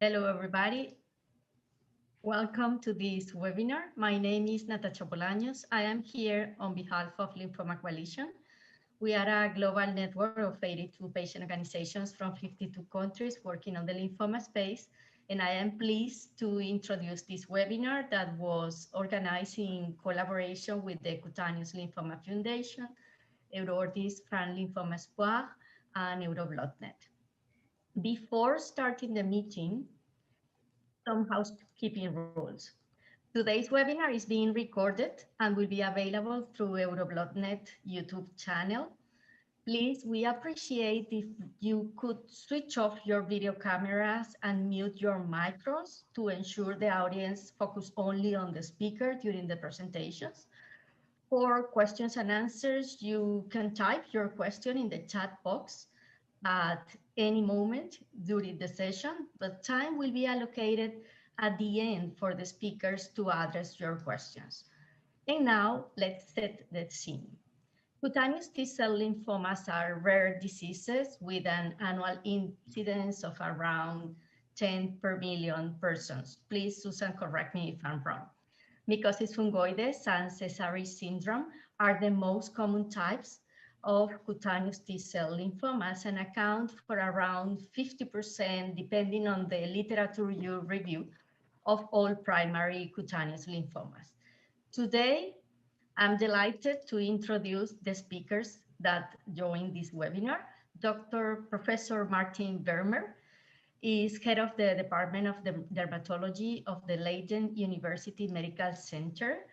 Hello, everybody. Welcome to this webinar. My name is Natasha Bolaños. I am here on behalf of Lymphoma Coalition. We are a global network of 82 patient organizations from 52 countries working on the lymphoma space. And I am pleased to introduce this webinar that was organized in collaboration with the Cutaneous Lymphoma Foundation, Eurordis, Lymphoma Espoir, and EuroBloodNet. Before starting the meeting, some housekeeping rules. Today's webinar is being recorded and will be available through EuroBloodNet YouTube channel. Please, we appreciate if you could switch off your video cameras and mute your micros to ensure the audience focus only on the speaker during the presentations. For questions and answers, you can type your question in the chat box at any moment during the session, but time will be allocated at the end for the speakers to address your questions. And now let's set the scene. Cutaneous T-cell lymphomas are rare diseases with an annual incidence of around 10 per million persons. Please, Susan, correct me if I'm wrong. Mycosis fungoides and Sézary syndrome are the most common types of cutaneous T-cell lymphomas and account for around 50%, depending on the literature you review, of all primary cutaneous lymphomas. Today, I'm delighted to introduce the speakers that join this webinar. Professor Maarten Vermeer is head of the Department of Dermatology of the Leiden University Medical Center.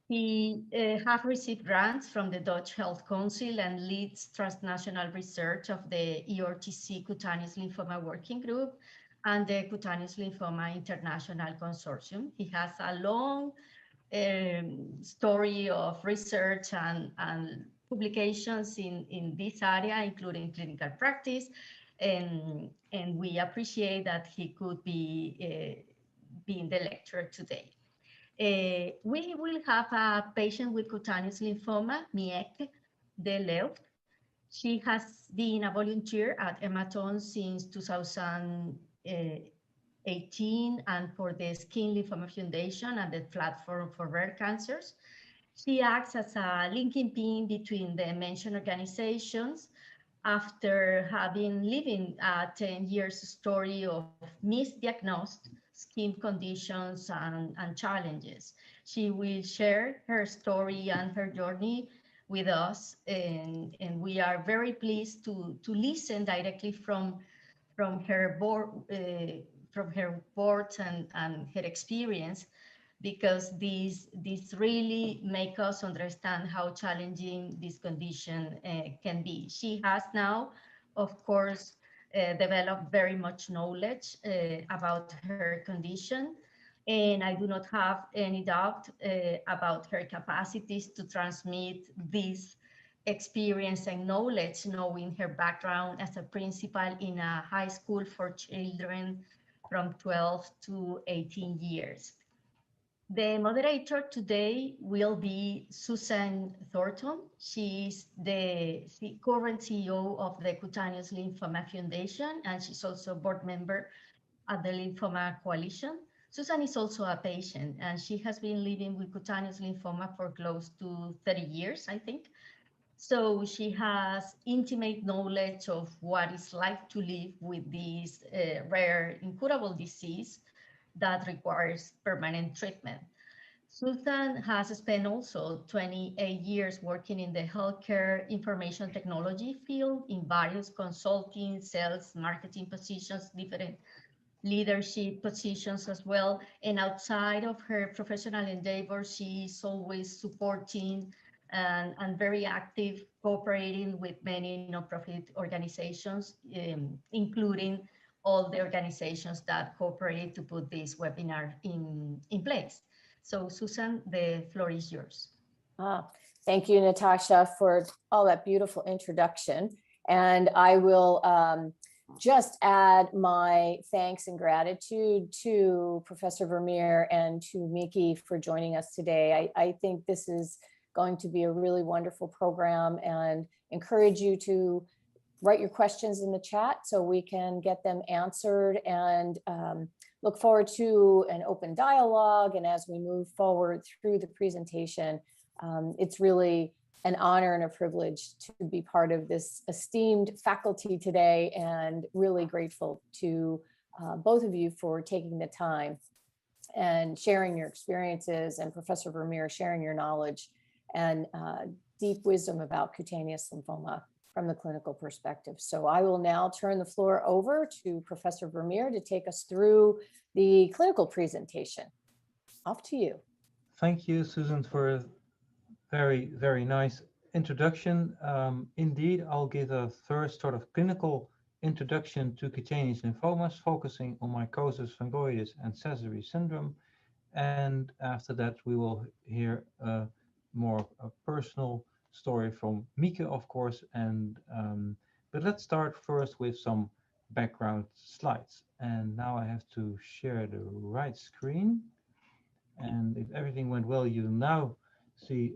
He has received grants from the Dutch Health Council and leads transnational research of the ERTC Cutaneous Lymphoma Working Group and the Cutaneous Lymphoma International Consortium. He has a long story of research and publications in this area, including clinical practice, and we appreciate that he could be being the lecturer today. We will have a patient with cutaneous lymphoma, Mieke de Leeuw. She has been a volunteer at Maarten since 2018 and for the Skin Lymphoma Foundation and the Platform for Rare Cancers. She acts as a linking pin between the mentioned organizations after having living a 10 years story of misdiagnosed skin conditions and challenges. She will share her story and her journey with us, and we are very pleased to listen directly from her words and her experience, because these really make us understand how challenging this condition can be. She has now, of course, developed very much knowledge about her condition, and I do not have any doubt about her capacities to transmit this experience and knowledge, knowing her background as a principal in a high school for children from 12 to 18 years. The moderator today will be Susan Thornton. She's the current CEO of the Cutaneous Lymphoma Foundation, and she's also a board member at the Lymphoma Coalition. Susan is also a patient, and she has been living with cutaneous lymphoma for close to 30 years, I think. So she has intimate knowledge of what it's like to live with this rare, incurable disease that requires permanent treatment. Susan has spent also 28 years working in the healthcare information technology field in various consulting, sales, marketing positions, different leadership positions as well. And outside of her professional endeavors, she is always supporting and very active, cooperating with many nonprofit organizations, including all the organizations that cooperate to put this webinar in place. So Susan, the floor is yours. Thank you, Natasha, for all that beautiful introduction. And I will just add my thanks and gratitude to Professor Vermeer and to Mieke for joining us today. I think this is going to be a really wonderful program and encourage you to write your questions in the chat so we can get them answered, and look forward to an open dialogue. And as we move forward through the presentation, it's really an honor and a privilege to be part of this esteemed faculty today, and really grateful to both of you for taking the time and sharing your experiences, and Professor Vermeer sharing your knowledge and deep wisdom about cutaneous lymphoma from the clinical perspective. So I will now turn the floor over to Professor Vermeer to take us through the clinical presentation. Off to you. Thank you, Susan, for a very, very nice introduction. Indeed, I'll give a first sort of clinical introduction to cutaneous lymphomas, focusing on mycosis, fungoides, and Sézary syndrome. And after that, we will hear more a personal story from Mieke, of course. And but let's start first with some background slides. And now I have to share the right screen. And if everything went well, you now see,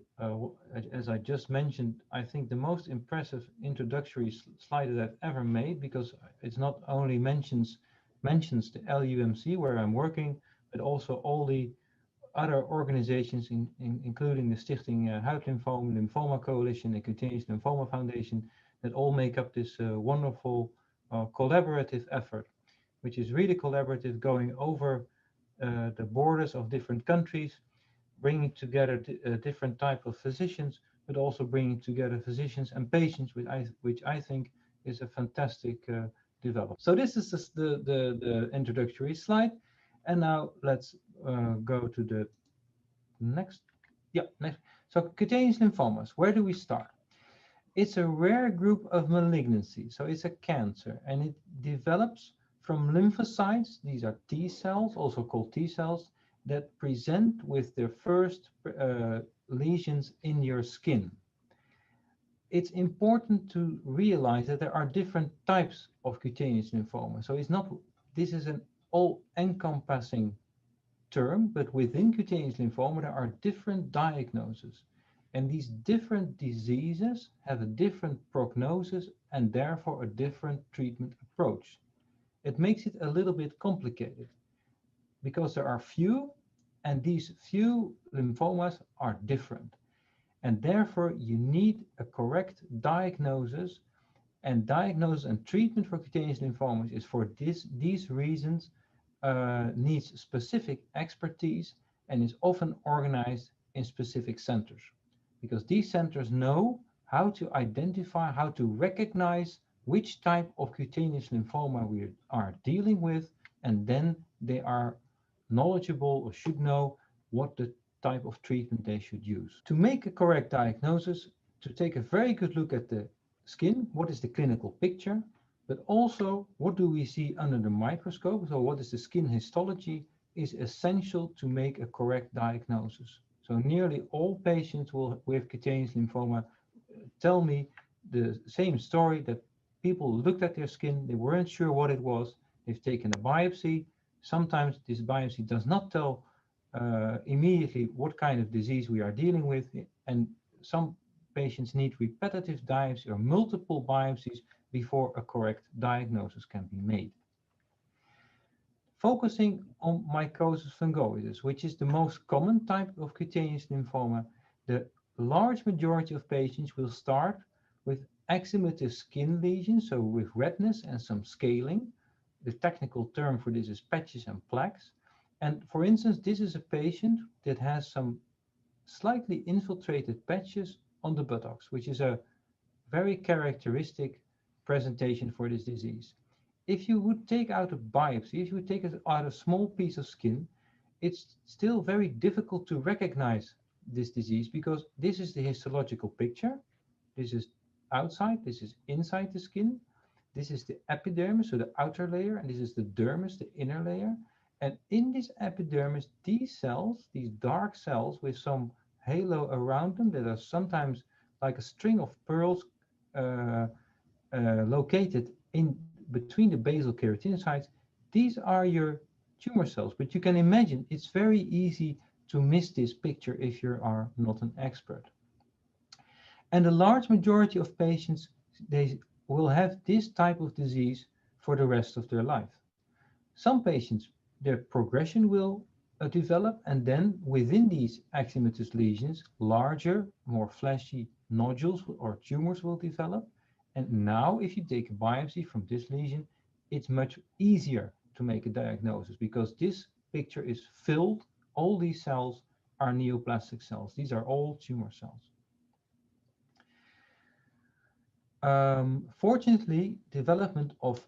as I just mentioned, I think the most impressive introductory slide that I've ever made, because it's not only mentions the LUMC where I'm working, but also all the other organizations, including the Stichting Huid Lymfoom, Lymphoma Coalition, and Cutaneous Lymphoma Foundation, that all make up this wonderful collaborative effort, which is really collaborative, going over the borders of different countries, bringing together different type of physicians, but also bringing together physicians and patients, which I think is a fantastic development. So this is the introductory slide. And now let's go to the next. Yeah, next. So cutaneous lymphomas, where do we start? It's a rare group of malignancy. So it's a cancer, and it develops from lymphocytes. These are T cells, also called T cells, that present with their first lesions in your skin. It's important to realize that there are different types of cutaneous lymphoma. So it's not, this is an all-encompassing term, but within cutaneous lymphoma, there are different diagnoses. And these different diseases have a different prognosis and therefore a different treatment approach. It makes it a little bit complicated because there are few, and these few lymphomas are different. And therefore you need a correct diagnosis, and diagnosis and treatment for cutaneous lymphomas is for these reasons needs specific expertise and is often organized in specific centers, because these centers know how to identify, how to recognize which type of cutaneous lymphoma we are dealing with, and then they are knowledgeable or should know what the type of treatment they should use. To make a correct diagnosis, to take a very good look at the skin, what is the clinical picture, but also what do we see under the microscope, so what is the skin histology, is essential to make a correct diagnosis. So nearly all patients with cutaneous lymphoma tell me the same story, that people looked at their skin, they weren't sure what it was, they've taken a biopsy. Sometimes this biopsy does not tell immediately what kind of disease we are dealing with, and some patients need repetitive biopsy or multiple biopsies before a correct diagnosis can be made. Focusing on mycosis fungoides, which is the most common type of cutaneous lymphoma, the large majority of patients will start with eczematous skin lesions, so with redness and some scaling. The technical term for this is patches and plaques. And for instance, this is a patient that has some slightly infiltrated patches on the buttocks, which is a very characteristic presentation for this disease. If you would take out a biopsy, if you would take out a small piece of skin, it's still very difficult to recognize this disease, because this is the histological picture. This is outside, this is inside the skin. This is the epidermis, so the outer layer, and this is the dermis, the inner layer. And in this epidermis, these cells, these dark cells with some halo around them that are sometimes like a string of pearls located in between the basal keratinocytes, these are your tumor cells. But you can imagine it's very easy to miss this picture if you are not an expert. And the large majority of patients, they will have this type of disease for the rest of their life. Some patients, their progression will develop, and then within these axillematous lesions, larger, more fleshy nodules or tumors will develop. And now if you take a biopsy from this lesion, it's much easier to make a diagnosis because this picture is filled. All these cells are neoplastic cells. These are all tumor cells. Fortunately, development of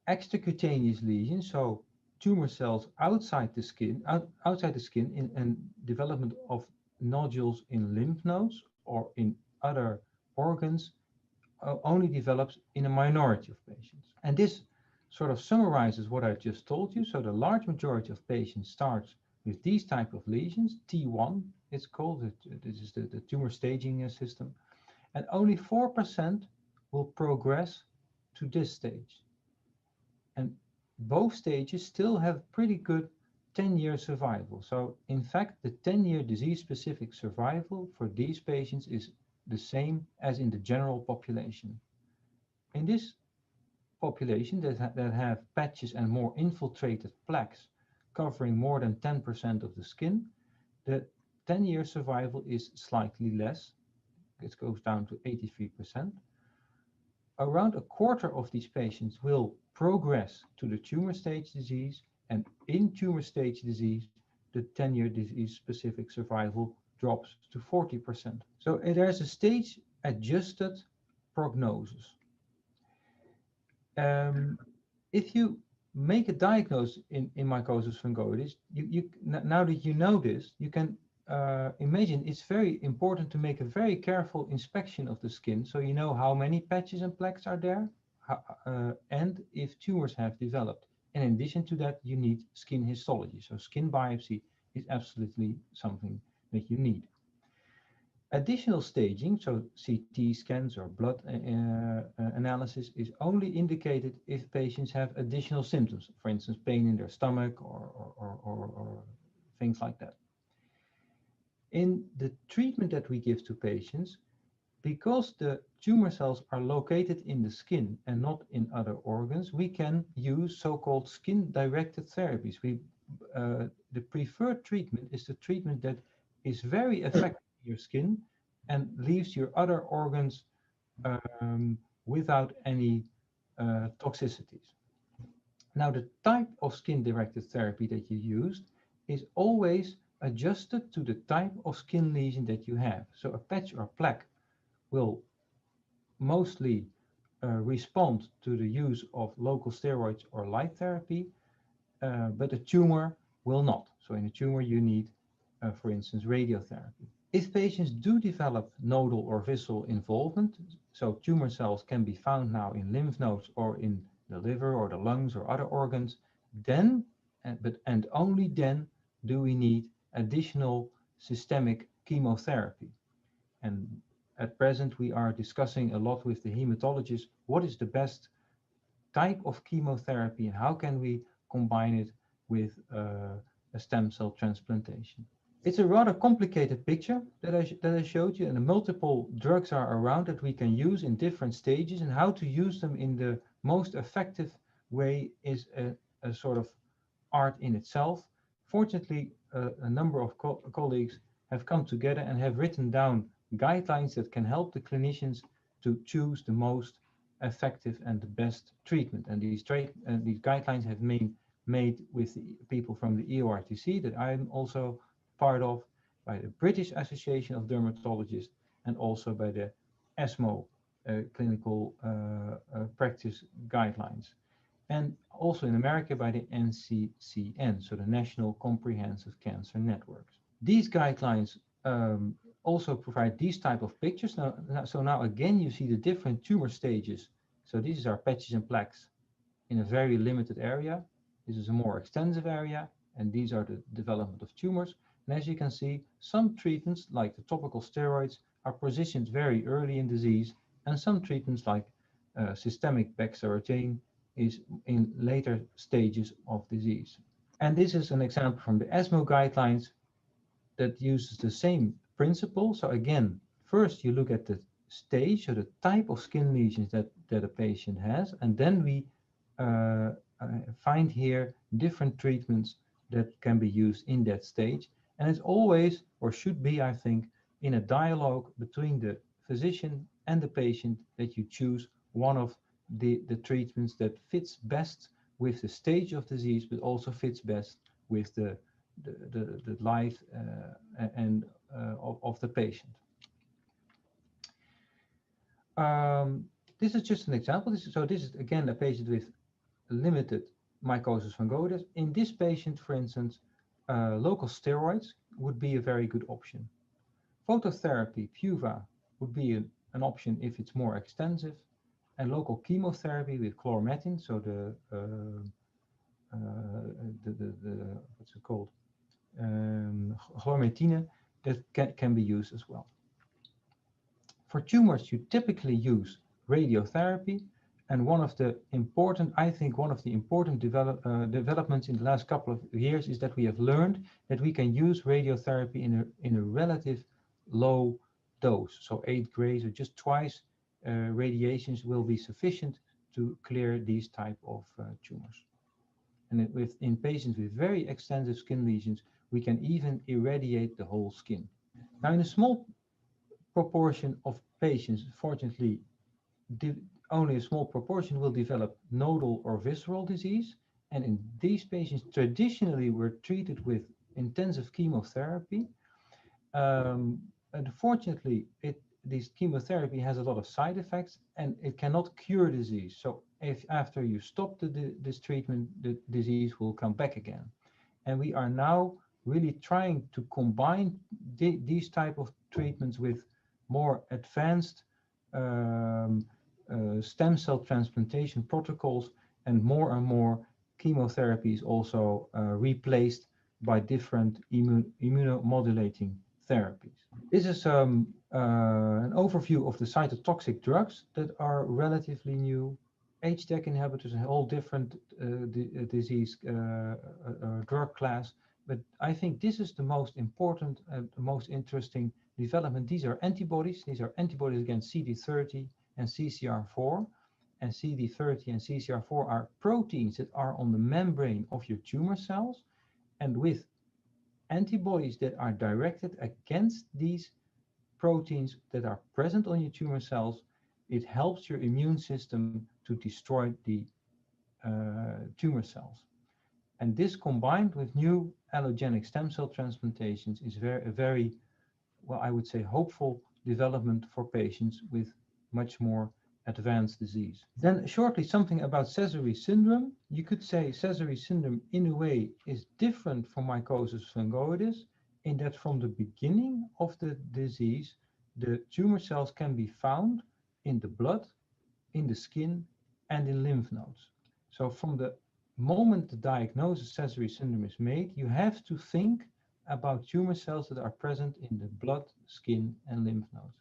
extracutaneous lesions, so tumor cells outside the skin, and development of nodules in lymph nodes or in other organs only develops in a minority of patients. And this sort of summarizes what I just told you. So the large majority of patients starts with these type of lesions, T1 it's called, this is the tumor staging system, and only 4% will progress to this stage. And both stages still have pretty good 10-year survival. So in fact, the 10-year disease-specific survival for these patients is the same as in the general population. In this population that have patches and more infiltrated plaques covering more than 10% of the skin, the 10-year survival is slightly less. It goes down to 83%. Around a quarter of these patients will progress to the tumor stage disease, and in tumor stage disease, the 10-year disease-specific survival drops to 40%. So there's a stage-adjusted prognosis. If you make a diagnosis in mycosis fungoides, now that you know this, you can imagine it's very important to make a very careful inspection of the skin, so you know how many patches and plaques are there, and if tumors have developed. And in addition to that, you need skin histology. So skin biopsy is absolutely something that you need. Additional staging, so CT scans or blood analysis, is only indicated if patients have additional symptoms, for instance, pain in their stomach or things like that. In the treatment that we give to patients, because the tumor cells are located in the skin and not in other organs, we can use so-called skin-directed therapies. The preferred treatment is the treatment that is very effective in your skin and leaves your other organs without any toxicities. Now, the type of skin-directed therapy that you use is always adjusted to the type of skin lesion that you have. So a patch or plaque will mostly respond to the use of local steroids or light therapy, but a tumor will not. So in a tumor you need, for instance, radiotherapy. If patients do develop nodal or visceral involvement, so tumor cells can be found now in lymph nodes or in the liver or the lungs or other organs, then, and only then, do we need additional systemic chemotherapy. And at present, we are discussing a lot with the hematologist what is the best type of chemotherapy and how can we combine it with a stem cell transplantation. It's a rather complicated picture that I showed you, and the multiple drugs are around that we can use in different stages, and how to use them in the most effective way is a sort of art in itself. Fortunately, a number of colleagues have come together and have written down guidelines that can help the clinicians to choose the most effective and the best treatment. And these guidelines have been made with the people from the EuroRTC that I'm also part of, by the British Association of Dermatologists, and also by the ESMO clinical practice guidelines. And also in America by the NCCN, so the National Comprehensive Cancer Networks. These guidelines also provide these type of pictures. So now again, you see the different tumor stages. So these are patches and plaques in a very limited area. This is a more extensive area, and these are the development of tumors. And as you can see, some treatments like the topical steroids are positioned very early in disease, and some treatments like systemic bexarotene is in later stages of disease. And this is an example from the ESMO guidelines that uses the same principle. So again, first you look at the stage, so the type of skin lesions that a patient has, and then we find here different treatments that can be used in that stage. And it's always, or should be, I think, in a dialogue between the physician and the patient that you choose one of the treatments that fits best with the stage of disease, but also fits best with the life of the patient. This is just an example. This is again a patient with limited mycosis fungoides. In this patient, for instance, local steroids would be a very good option. Phototherapy, PUVA, would be an option if it's more extensive, and local chemotherapy with chloromethin, so the what's it called, chloromethin, that can be used as well. For tumors, you typically use radiotherapy, and one of the important developments in the last couple of years is that we have learned that we can use radiotherapy in a relative low dose. So 8 grays or just twice radiations will be sufficient to clear these type of tumors. And in patients with very extensive skin lesions, we can even irradiate the whole skin. Now, in a small proportion of patients, fortunately, only a small proportion will develop nodal or visceral disease. And in these patients, traditionally, were treated with intensive chemotherapy. Unfortunately, this chemotherapy has a lot of side effects and it cannot cure disease. So if after you stop this treatment, the disease will come back again. And we are now really trying to combine these type of treatments with more advanced stem cell transplantation protocols, and more chemotherapy is also replaced by different immunomodulating therapies. This is an overview of the cytotoxic drugs that are relatively new. HDAC inhibitors, a whole different disease drug class, but I think this is the most important and the most interesting development. These are antibodies. These are antibodies against CD30 and CCR4. And CD30 and CCR4 are proteins that are on the membrane of your tumor cells. And with antibodies that are directed against these proteins that are present on your tumor cells, it helps your immune system to destroy the tumor cells. And this, combined with new allogenic stem cell transplantations, is a very, well, I would say, hopeful development for patients with much more advanced disease. Then shortly, something about Sézary syndrome. You could say Sézary syndrome in a way is different from mycosis fungoides in that from the beginning of the disease, the tumor cells can be found in the blood, in the skin, and in lymph nodes. So from the moment the diagnosis Sézary syndrome is made, you have to think about tumor cells that are present in the blood, skin, and lymph nodes.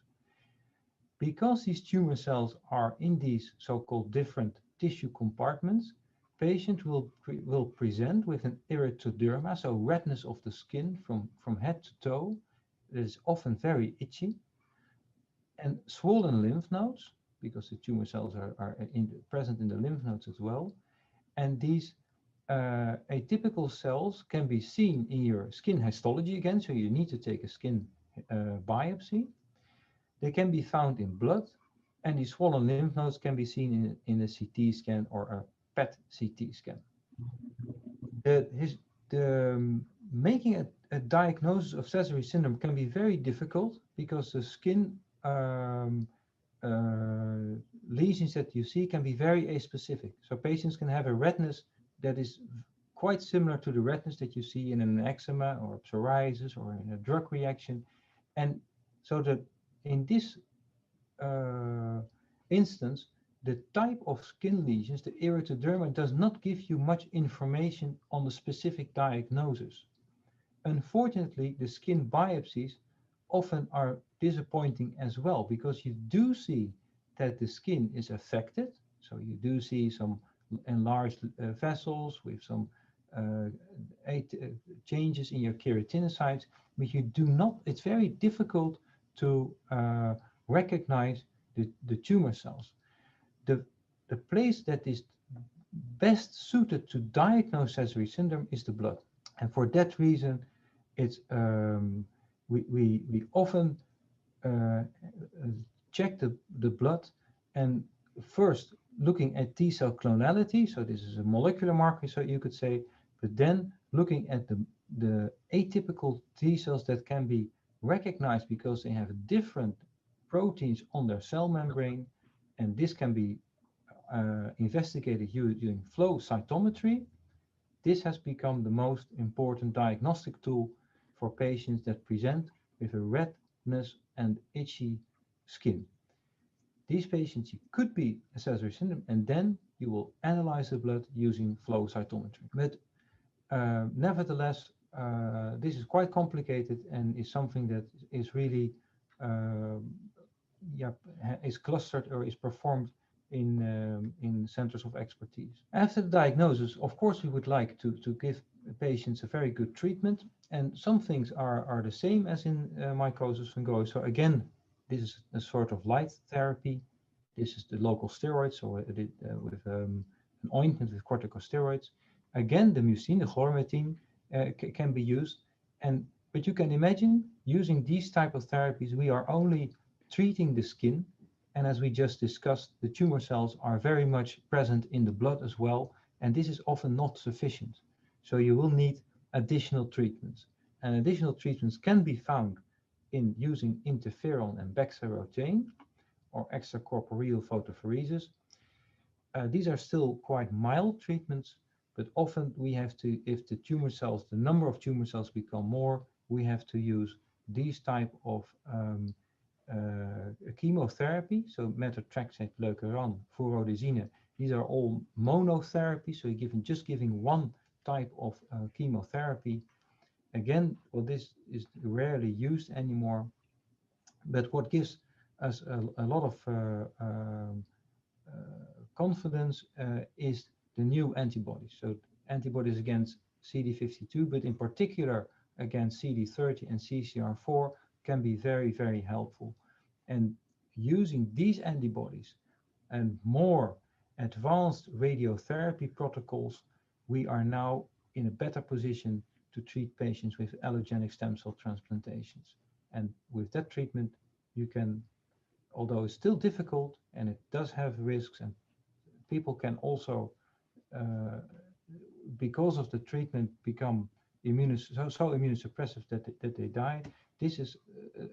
Because these tumor cells are in these so-called different tissue compartments, patients will present with an erythroderma, so redness of the skin from head to toe. It is often very itchy, and swollen lymph nodes, because the tumor cells are present in the lymph nodes as well. And these atypical cells can be seen in your skin histology again, so you need to take a skin biopsy. They can be found in blood, and these swollen lymph nodes can be seen in a CT scan or a PET CT scan. Making a diagnosis of Sézary syndrome can be very difficult because the skin lesions that you see can be very aspecific. So patients can have a redness that is quite similar to the redness that you see in an eczema or psoriasis or in a drug reaction. And so that in this instance, the type of skin lesions, the erythroderma, does not give you much information on the specific diagnosis. Unfortunately, the skin biopsies often are disappointing as well, because you do see that the skin is affected. So you do see some enlarged vessels with some changes in your keratinocytes, but you do not, it's very difficult to recognize the tumor cells. The place that is best suited to diagnose Sézary syndrome is the blood. And for that reason, it's we often check the blood, and first looking at T cell clonality, so this is a molecular marker, so you could say, but then looking at the atypical T cells that can be recognized because they have different proteins on their cell membrane, and this can be investigated using flow cytometry. This has become the most important diagnostic tool for patients that present with a redness and itchy skin. These patients could be a Sézary syndrome, and then you will analyze the blood using flow cytometry. But nevertheless, this is quite complicated and is something that is really is clustered or is performed in centers of expertise. After the diagnosis, of course, we would like to give patients a very good treatment, and some things are the same as in mycosis fungoides. So again, this is a sort of light therapy. This is the local steroids, so with an ointment with corticosteroids. Again, the mucin, the chlormetine, can be used, but you can imagine using these type of therapies, we are only treating the skin. And as we just discussed, the tumor cells are very much present in the blood as well, and this is often not sufficient. So you will need additional treatments. And additional treatments can be found in using interferon and bexarotene or extracorporeal photopheresis. These are still quite mild treatments, but often we have to, if the tumor cells, the number of tumor cells become more, we have to use these type of chemotherapy, so methotrexate, leukeran, furodisine. These are all monotherapy, so you're just giving one type of chemotherapy. Again, well, this is rarely used anymore, but what gives us a lot of confidence is the new antibodies. So antibodies against CD52, but in particular against CD30 and CCR4 can be very, very helpful. And using these antibodies and more advanced radiotherapy protocols, we are now in a better position to treat patients with allogenic stem cell transplantations. And with that treatment, you can, although it's still difficult and it does have risks, and people can also, because of the treatment, become so immunosuppressive that they die. This is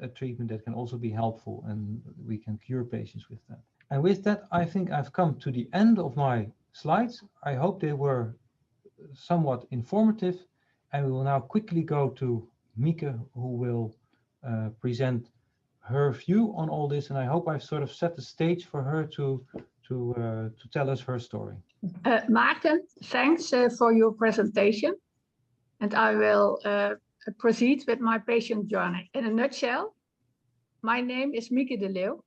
a treatment that can also be helpful, and we can cure patients with that. And with that, I think I've come to the end of my slides. I hope they were somewhat informative, and we will now quickly go to Mieke, who will present her view on all this, and I hope I've sort of set the stage for her to tell us her story. Maarten, thanks for your presentation, and I will proceed with my patient journey. In a nutshell, my name is Mieke de Leeuw.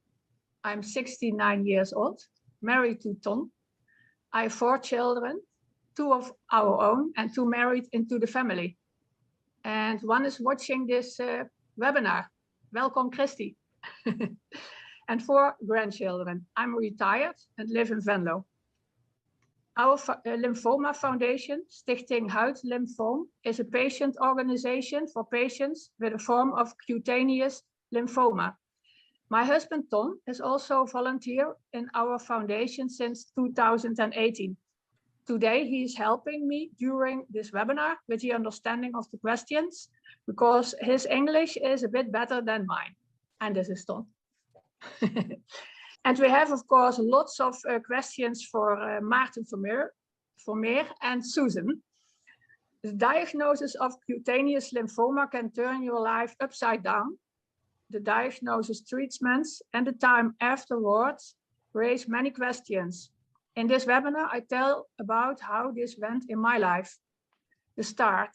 I'm 69 years old, married to Ton. I have 4 children, 2 of our own and 2 married into the family. And one is watching this webinar. Welcome, Christy. And 4 grandchildren. I'm retired and live in Venlo. Our lymphoma foundation, Stichting Huid Lymfoom, is a patient organization for patients with a form of cutaneous lymphoma. My husband, Ton, is also a volunteer in our foundation since 2018. Today, he is helping me during this webinar with the understanding of the questions, because his English is a bit better than mine. And this is Ton. And we have, of course, lots of questions for Maarten, Vermeer and Susan. The diagnosis of cutaneous lymphoma can turn your life upside down. The diagnosis, treatments, and the time afterwards raise many questions. In this webinar, I tell about how this went in my life. The start.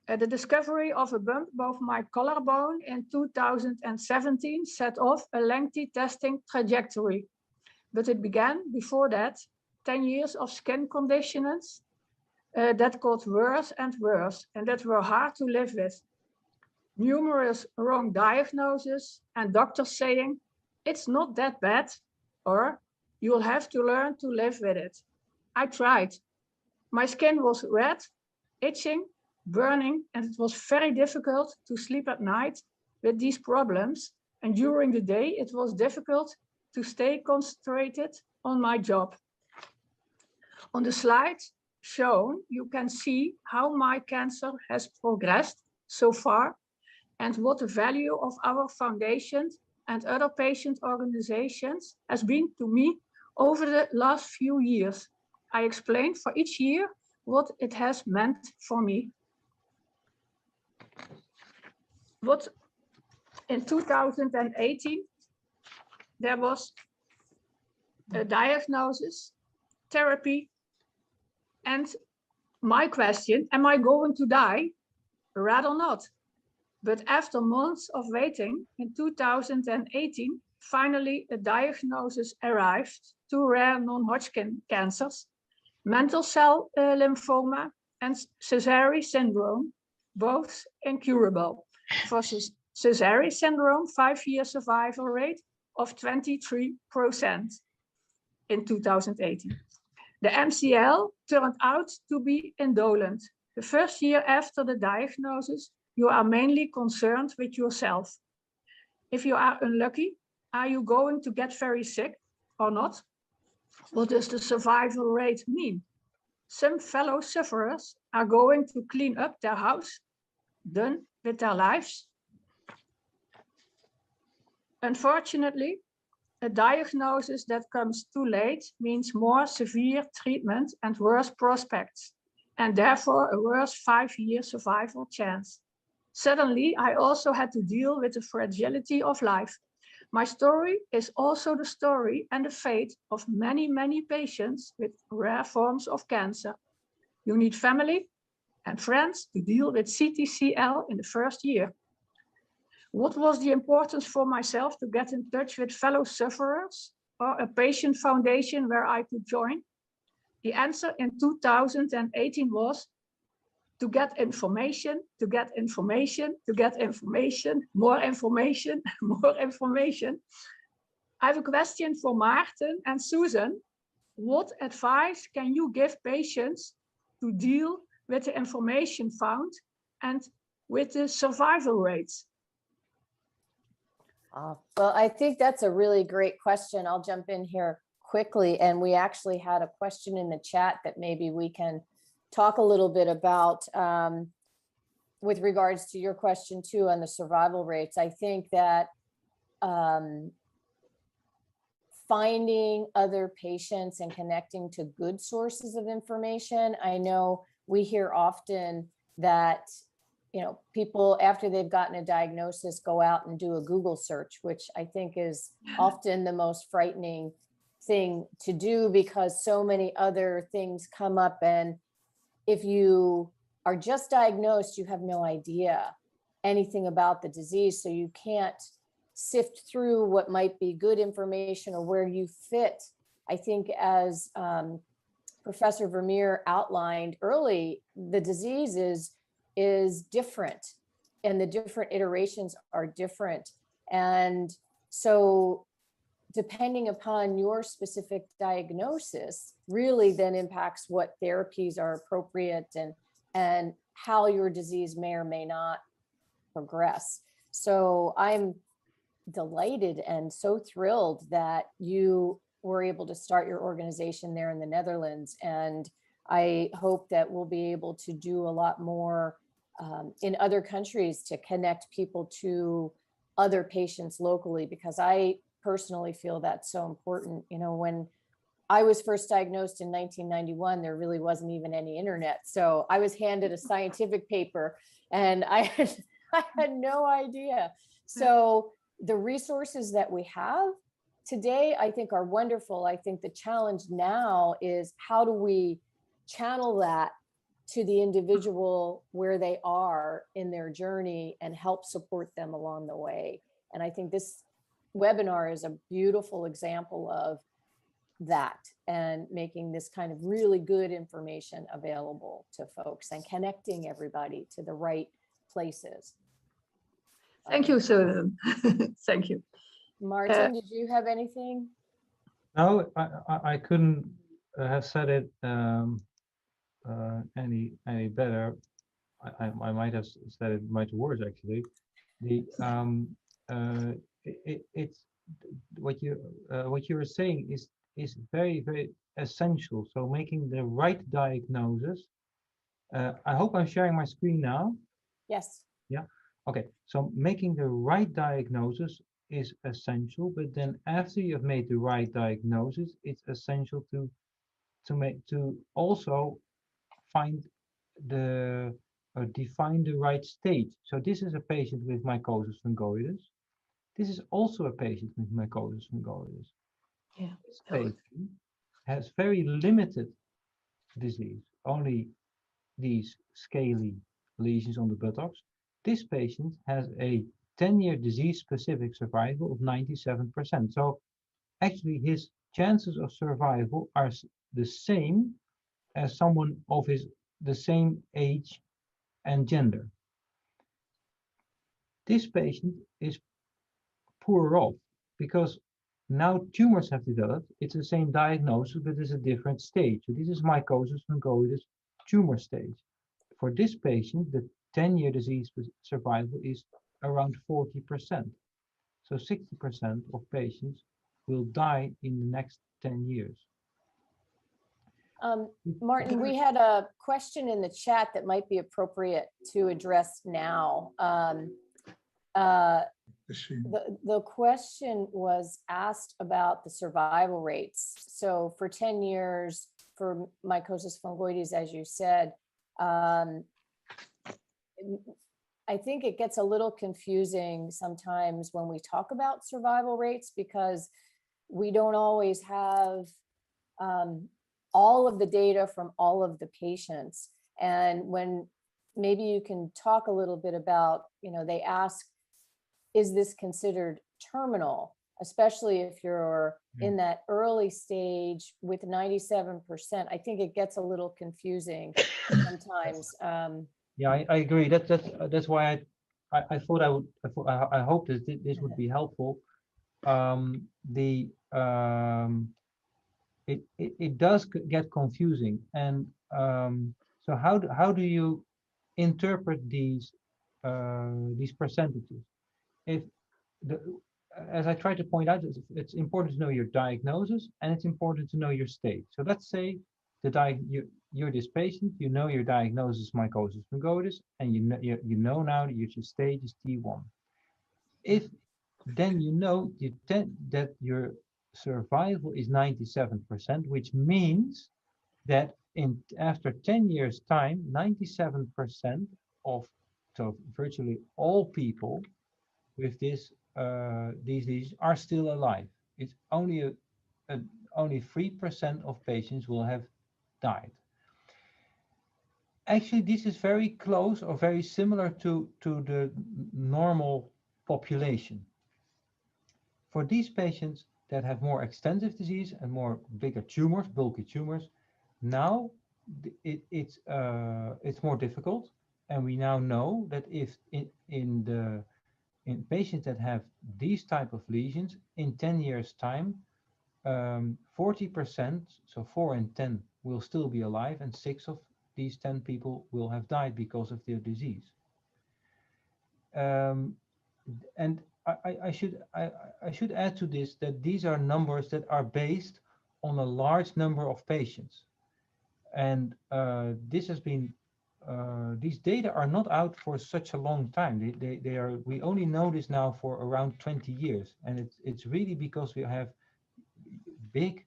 The discovery of a bump above my collarbone in 2017 set off a lengthy testing trajectory. But it began before that, 10 years of skin conditions that got worse and worse, and that were hard to live with. Numerous wrong diagnoses and doctors saying, it's not that bad, or you'll have to learn to live with it. I tried. My skin was red, itching, burning, and it was very difficult to sleep at night with these problems. And during the day, it was difficult to stay concentrated on my job. On the slide shown, you can see how my cancer has progressed so far and what the value of our foundation and other patient organizations has been to me over the last few years. I explained for each year what it has meant for me. What in 2018, there was a diagnosis, therapy, and my question, am I going to die? Rather not. But after months of waiting, in 2018, finally a diagnosis arrived: 2 rare non-Hodgkin cancers, mantle cell lymphoma and Sézary syndrome, both incurable. For Sézary syndrome, 5-year survival rate of 23% in 2018. The MCL turned out to be indolent. The first year after the diagnosis, you are mainly concerned with yourself. If you are unlucky, are you going to get very sick or not? What does the survival rate mean? Some fellow sufferers are going to clean up their house, done with their lives. Unfortunately, a diagnosis that comes too late means more severe treatment and worse prospects, and therefore a worse 5-year survival chance. Suddenly, I also had to deal with the fragility of life. My story is also the story and the fate of many, many patients with rare forms of cancer. You need family and friends to deal with CTCL in the first year. What was the importance for myself to get in touch with fellow sufferers or a patient foundation where I could join? The answer in 2018 was to get information, to get information, to get information, more information, more information. I have a question for Maarten and Susan. What advice can you give patients to deal with the information found and with the survival rates? Well, I think that's a really great question. I'll jump in here quickly. And we actually had a question in the chat that maybe we can talk a little bit about with regards to your question too on the survival rates. I think that finding other patients and connecting to good sources of information. I know we hear often that people after they've gotten a diagnosis go out and do a Google search, which I think is often the most frightening thing to do because so many other things come up. And if you are just diagnosed, you have no idea anything about the disease. So you can't sift through what might be good information or where you fit. I think as Professor Vermeer outlined early, the disease is different and the different iterations are different. And so depending upon your specific diagnosis really then impacts what therapies are appropriate and how your disease may or may not progress. So I'm delighted and so thrilled that you were able to start your organization there in the Netherlands. And I hope that we'll be able to do a lot more in other countries to connect people to other patients locally, because I personally feel that's so important. When I was first diagnosed in 1991, there really wasn't even any internet. So I was handed a scientific paper and I had no idea. So the resources that we have today, I think are wonderful. I think the challenge now is how do we channel that to the individual where they are in their journey and help support them along the way. And I think this webinar is a beautiful example of that and making this kind of really good information available to folks and connecting everybody to the right places. Thank you, Susan. Thank you. Maarten, did you have anything? No, I couldn't have said it any better. I might have said it much worse actually. It's what you are saying is very essential. So making the right diagnosis. I hope I'm sharing my screen now. Yes. Yeah. Okay. So making the right diagnosis is essential, but then after you've made the right diagnosis, it's essential to also find the define the right stage. So this is a patient with mycosis fungoides. This is also a patient with mycosis fungoides. Yeah. This patient has very limited disease, only these scaly lesions on the buttocks. This patient has a 10-year disease-specific survival of 97%. So actually his chances of survival are the same as someone of the same age and gender. This patient is poorer off because now tumors have developed. It's the same diagnosis, but it's a different stage. So this is mycosis fungoides tumor stage. For this patient, the 10-year disease survival is around 40%. So 60% of patients will die in the next 10 years. Maarten, we had a question in the chat that might be appropriate to address now. The question was asked about the survival rates. So for 10 years for mycosis fungoides, as you said, I think it gets a little confusing sometimes when we talk about survival rates because we don't always have all of the data from all of the patients. And when maybe you can talk a little bit about, they ask, is this considered terminal, especially if you're in that early stage with 97%? I think it gets a little confusing sometimes. Yeah, I agree. That's why I thought I hope that this would be helpful. It does get confusing, and so how do you interpret these percentages? As I try to point out, it's important to know your diagnosis and it's important to know your state. So let's say you're this patient, you know your diagnosis is mycosis fungoides, and you know now that your stage is T1. If then you know that your survival is 97%, which means that after 10 years time, 97% of virtually all people with these diseases are still alive. It's only only 3% of patients will have died. Actually, this is very close or very similar to the normal population. For these patients that have more extensive disease and more bigger tumors, bulky tumors, now it's more difficult, and we now know that if in patients that have these type of lesions, in 10 years time, 40%, so 4 in 10 will still be alive, and 6 of these 10 people will have died because of their disease. And I should add to this that these are numbers that are based on a large number of patients, and this has been these data are not out for such a long time. We only know this now for around 20 years, and it's really because we have big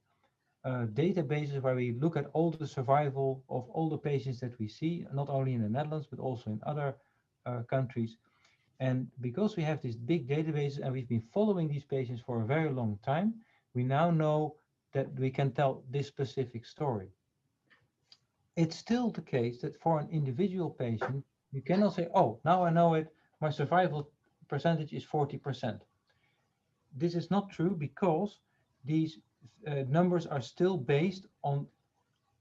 databases where we look at all the survival of all the patients that we see, not only in the Netherlands but also in other countries. And because we have these big databases and we've been following these patients for a very long time, we now know that we can tell this specific story. It's still the case that for an individual patient, you cannot say, oh, now I know it, my survival percentage is 40%. This is not true because these numbers are still based on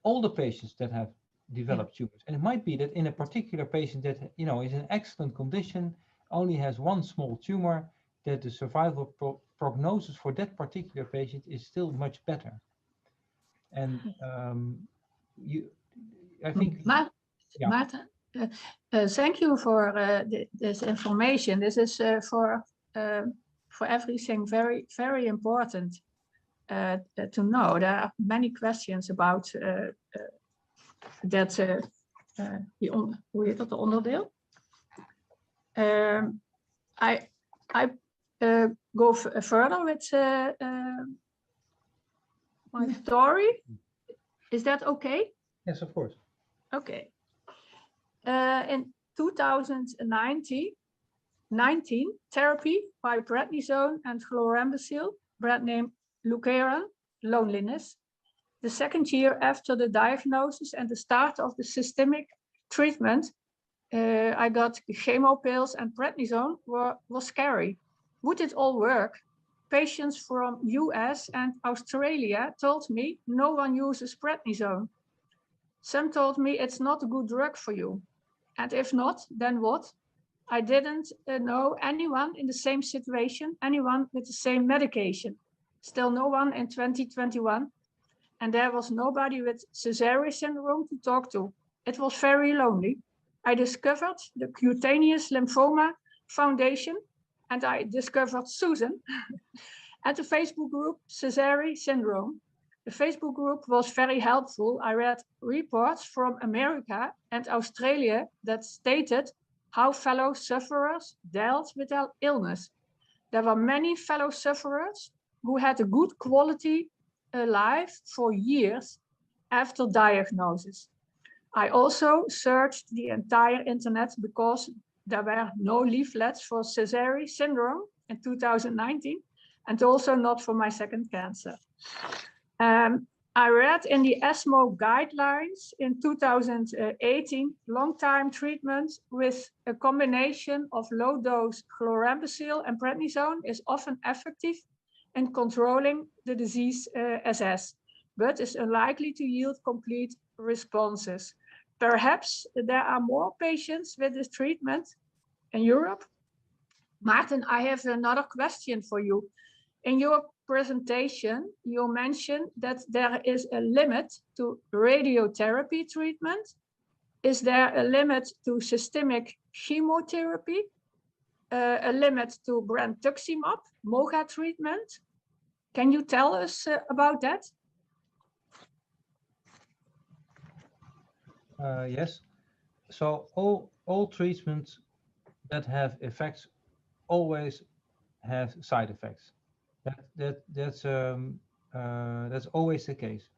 all the patients that have developed tumors. And it might be that in a particular patient that is in excellent condition, only has one small tumor, that the survival prognosis for that particular patient is still much better. And I think, yeah. Maarten, thank you for this information. This is for everything very, very important to know. There are many questions about that. Hoe heet dat, de onderdeel? I go further with my story. Is that okay? Yes, of course. Okay. In 2019, therapy by prednisone and chlorambucil, brand name Leukeran, loneliness. The second year after the diagnosis and the start of the systemic treatment, I got chemo pills and prednisone was scary. Would it all work? Patients from US and Australia told me no one uses prednisone. Some told me it's not a good drug for you. And if not, then what? I didn't know anyone in the same situation, anyone with the same medication. Still no one in 2021. And there was nobody with Sézary syndrome to talk to. It was very lonely. I discovered the Cutaneous Lymphoma Foundation, and I discovered Susan at the Facebook group Sézary syndrome. The Facebook group was very helpful. I read reports from America and Australia that stated how fellow sufferers dealt with their illness. There were many fellow sufferers who had a good quality life for years after diagnosis. I also searched the entire internet because there were no leaflets for Sézary syndrome in 2019 and also not for my second cancer. I read in the ESMO guidelines in 2018, long-time treatment with a combination of low-dose chlorambucil and prednisone is often effective in controlling the disease SS, but is unlikely to yield complete responses. Perhaps there are more patients with this treatment in Europe. Maarten, I have another question for you. In your presentation, you mentioned that there is a limit to radiotherapy treatment. Is there a limit to systemic chemotherapy? A limit to brentuximab, MOGA treatment? Can you tell us about that? Yes. So all treatments that have effects always have side effects. That's always the case.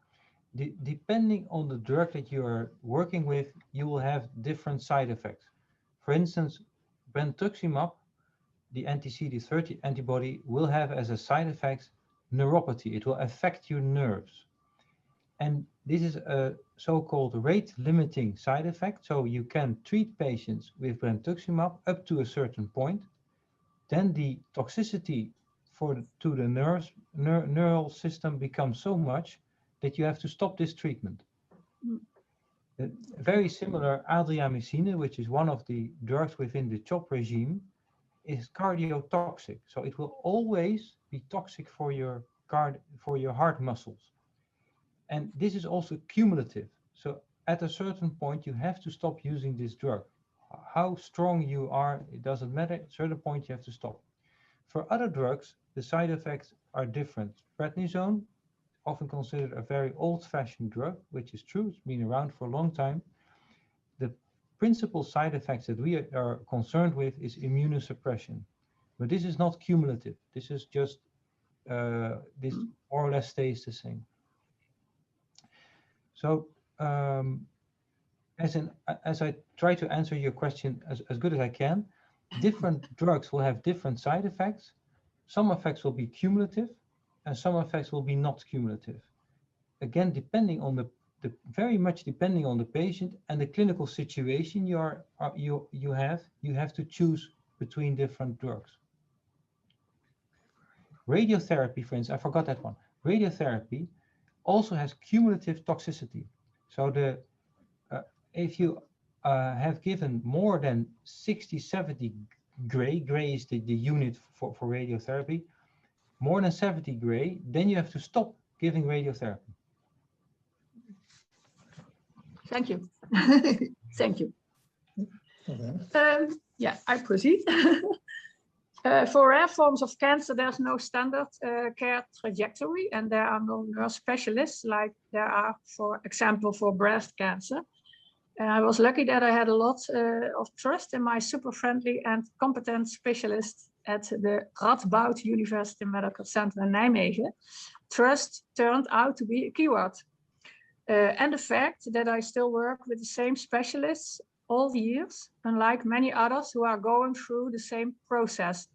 Depending on the drug that you are working with, you will have different side effects. For instance, brentuximab, the anti-CD30 antibody, will have as a side effect neuropathy. It will affect your nerves. And this is a so-called rate-limiting side effect. So you can treat patients with brentuximab up to a certain point. Then the toxicity to the neural system becomes so much that you have to stop this treatment. Very similar, adriamycin, which is one of the drugs within the CHOP regime, is cardiotoxic. So it will always be toxic for your heart muscles. And this is also cumulative. So at a certain point, you have to stop using this drug. How strong you are, it doesn't matter. At a certain point, you have to stop. For other drugs, the side effects are different. Prednisone, often considered a very old-fashioned drug, which is true, it's been around for a long time. The principal side effects that we are concerned with is immunosuppression. But this is not cumulative. This is just, this more or less stays the same. So, as I try to answer your question as good as I can, different drugs will have different side effects. Some effects will be cumulative and some effects will be not cumulative. Again, depending on very much depending on the patient and the clinical situation you have to choose between different drugs. Radiotherapy, for instance, I forgot that one. Radiotherapy also has cumulative toxicity. So if you have given more than 60, 70 gray is the unit for radiotherapy, more than 70 gray, then you have to stop giving radiotherapy. Thank you. Thank you. Yeah, I proceed. For rare forms of cancer, there's no standard care trajectory, and there are no nurse specialists like there are, for example, for breast cancer. And I was lucky that I had a lot of trust in my super friendly and competent specialist at the Radboud University Medical Center in Nijmegen. Trust turned out to be a keyword. And the fact that I still work with the same specialists all the years, unlike many others who are going through the same process.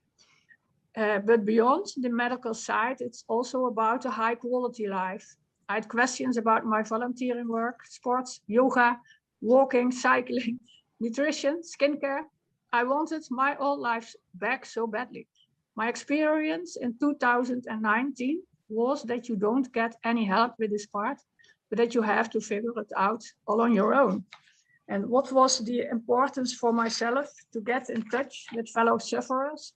But beyond the medical side, it's also about a high quality life. I had questions about my volunteering work, sports, yoga, walking, cycling, nutrition, skincare. I wanted my old life back so badly. My experience in 2019 was that you don't get any help with this part, but that you have to figure it out all on your own. And what was the importance for myself to get in touch with fellow sufferers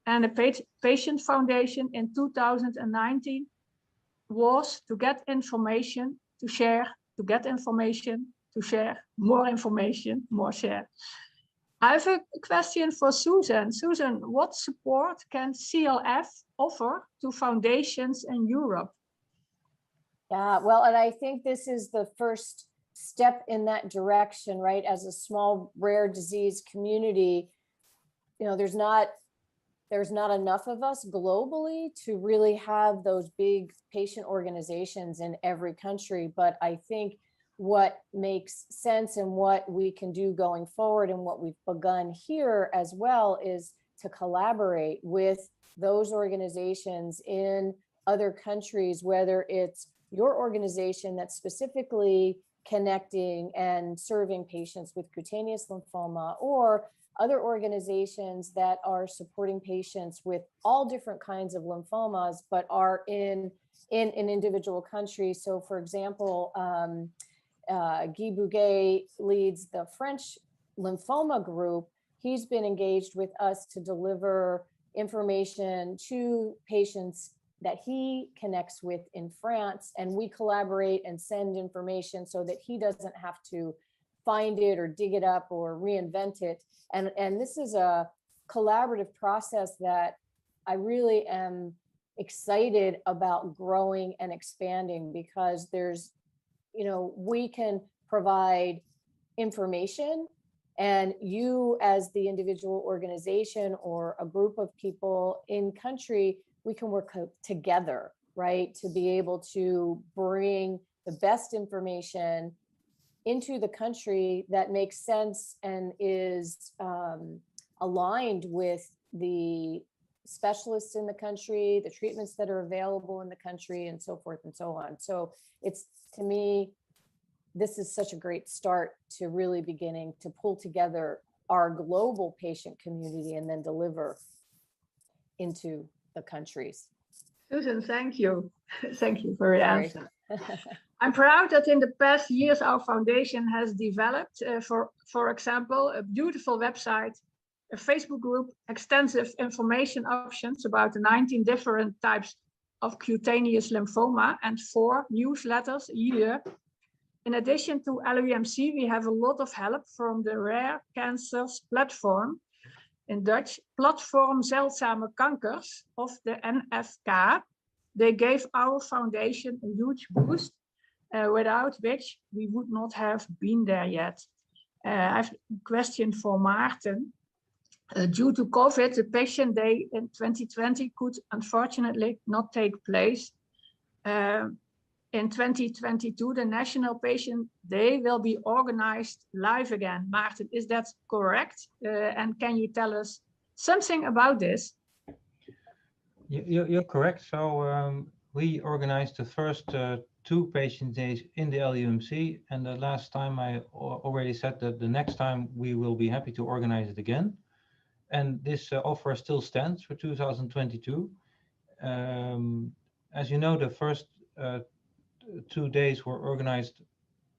and the Patient Foundation in 2019 was to get information, to share, to get information, to share, more information, more share. I have a question for Susan. Susan, what support can CLF offer to foundations in Europe? Yeah, well, and I think this is the first step in that direction, right? As a small rare disease community, you know, there's not enough of us globally to really have those big patient organizations in every country. But I think what makes sense and what we can do going forward and what we've begun here as well is to collaborate with those organizations in other countries, whether it's your organization that's specifically connecting and serving patients with cutaneous lymphoma, or other organizations that are supporting patients with all different kinds of lymphomas, but are in an individual country. So for example, Guy Bouguet leads the French lymphoma group. He's been engaged with us to deliver information to patients that he connects with in France, and we collaborate and send information so that he doesn't have to find it or dig it up or reinvent it. And this is a collaborative process that I really am excited about growing and expanding, because there's, you know, we can provide information, and you as the individual organization or a group of people in country, we can work together, right, to be able to bring the best information into the country that makes sense and is aligned with the specialists in the country, the treatments that are available in the country, and so forth and so on. So it's, to me, this is such a great start to really beginning to pull together our global patient community and then deliver into the countries. Susan, thank you. Thank you for your Sorry. answer. I'm proud that in the past years, our foundation has developed, for example, a beautiful website, a Facebook group, extensive information options about the 19 different types of cutaneous lymphoma, and 4 newsletters a year. In addition to LUMC, we have a lot of help from the Rare Cancers platform, in Dutch, Platform Zeldzame Kankers of the NFK. They gave our foundation a huge boost, without which we would not have been there yet. I have a question for Maarten. Due to COVID, the Patient Day in 2020 could unfortunately not take place. In 2022, the National Patient Day will be organized live again. Maarten, is that correct? And can you tell us something about this? You're correct. So we organized the first 2 patient days in the LUMC, and the last time I already said that the next time we will be happy to organize it again. And this offer still stands for 2022. As you know, the first 2 days were organized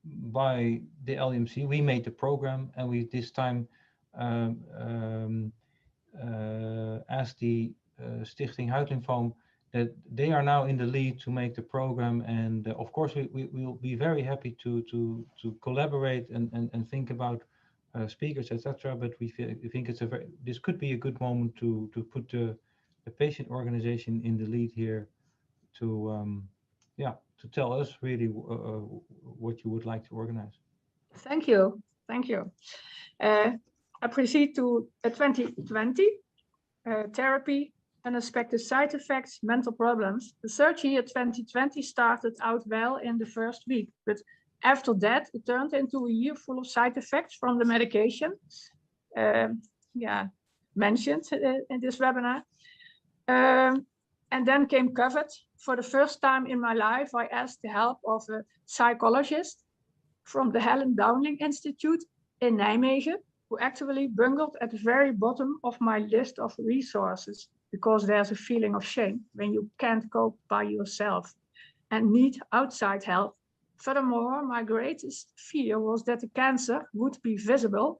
by the LUMC. We made the program, and we this time asked the Stichting Huidlymfoom that they are now in the lead to make the program. And of course, we will be very happy to collaborate and think about speakers, etc. But we think it's this could be a good moment to put the patient organization in the lead here to to tell us really what you would like to organize. Thank you. Thank you. I proceed to 2020 therapy, unexpected side effects, mental problems. The third year 2020 started out well in the first week, but after that it turned into a year full of side effects from the medication mentioned in this webinar. And then came COVID. For the first time in my life, I asked the help of a psychologist from the Helen Downing Institute in Nijmegen, who actually bungled at the very bottom of my list of resources, because there's a feeling of shame when you can't cope by yourself and need outside help. Furthermore, my greatest fear was that the cancer would be visible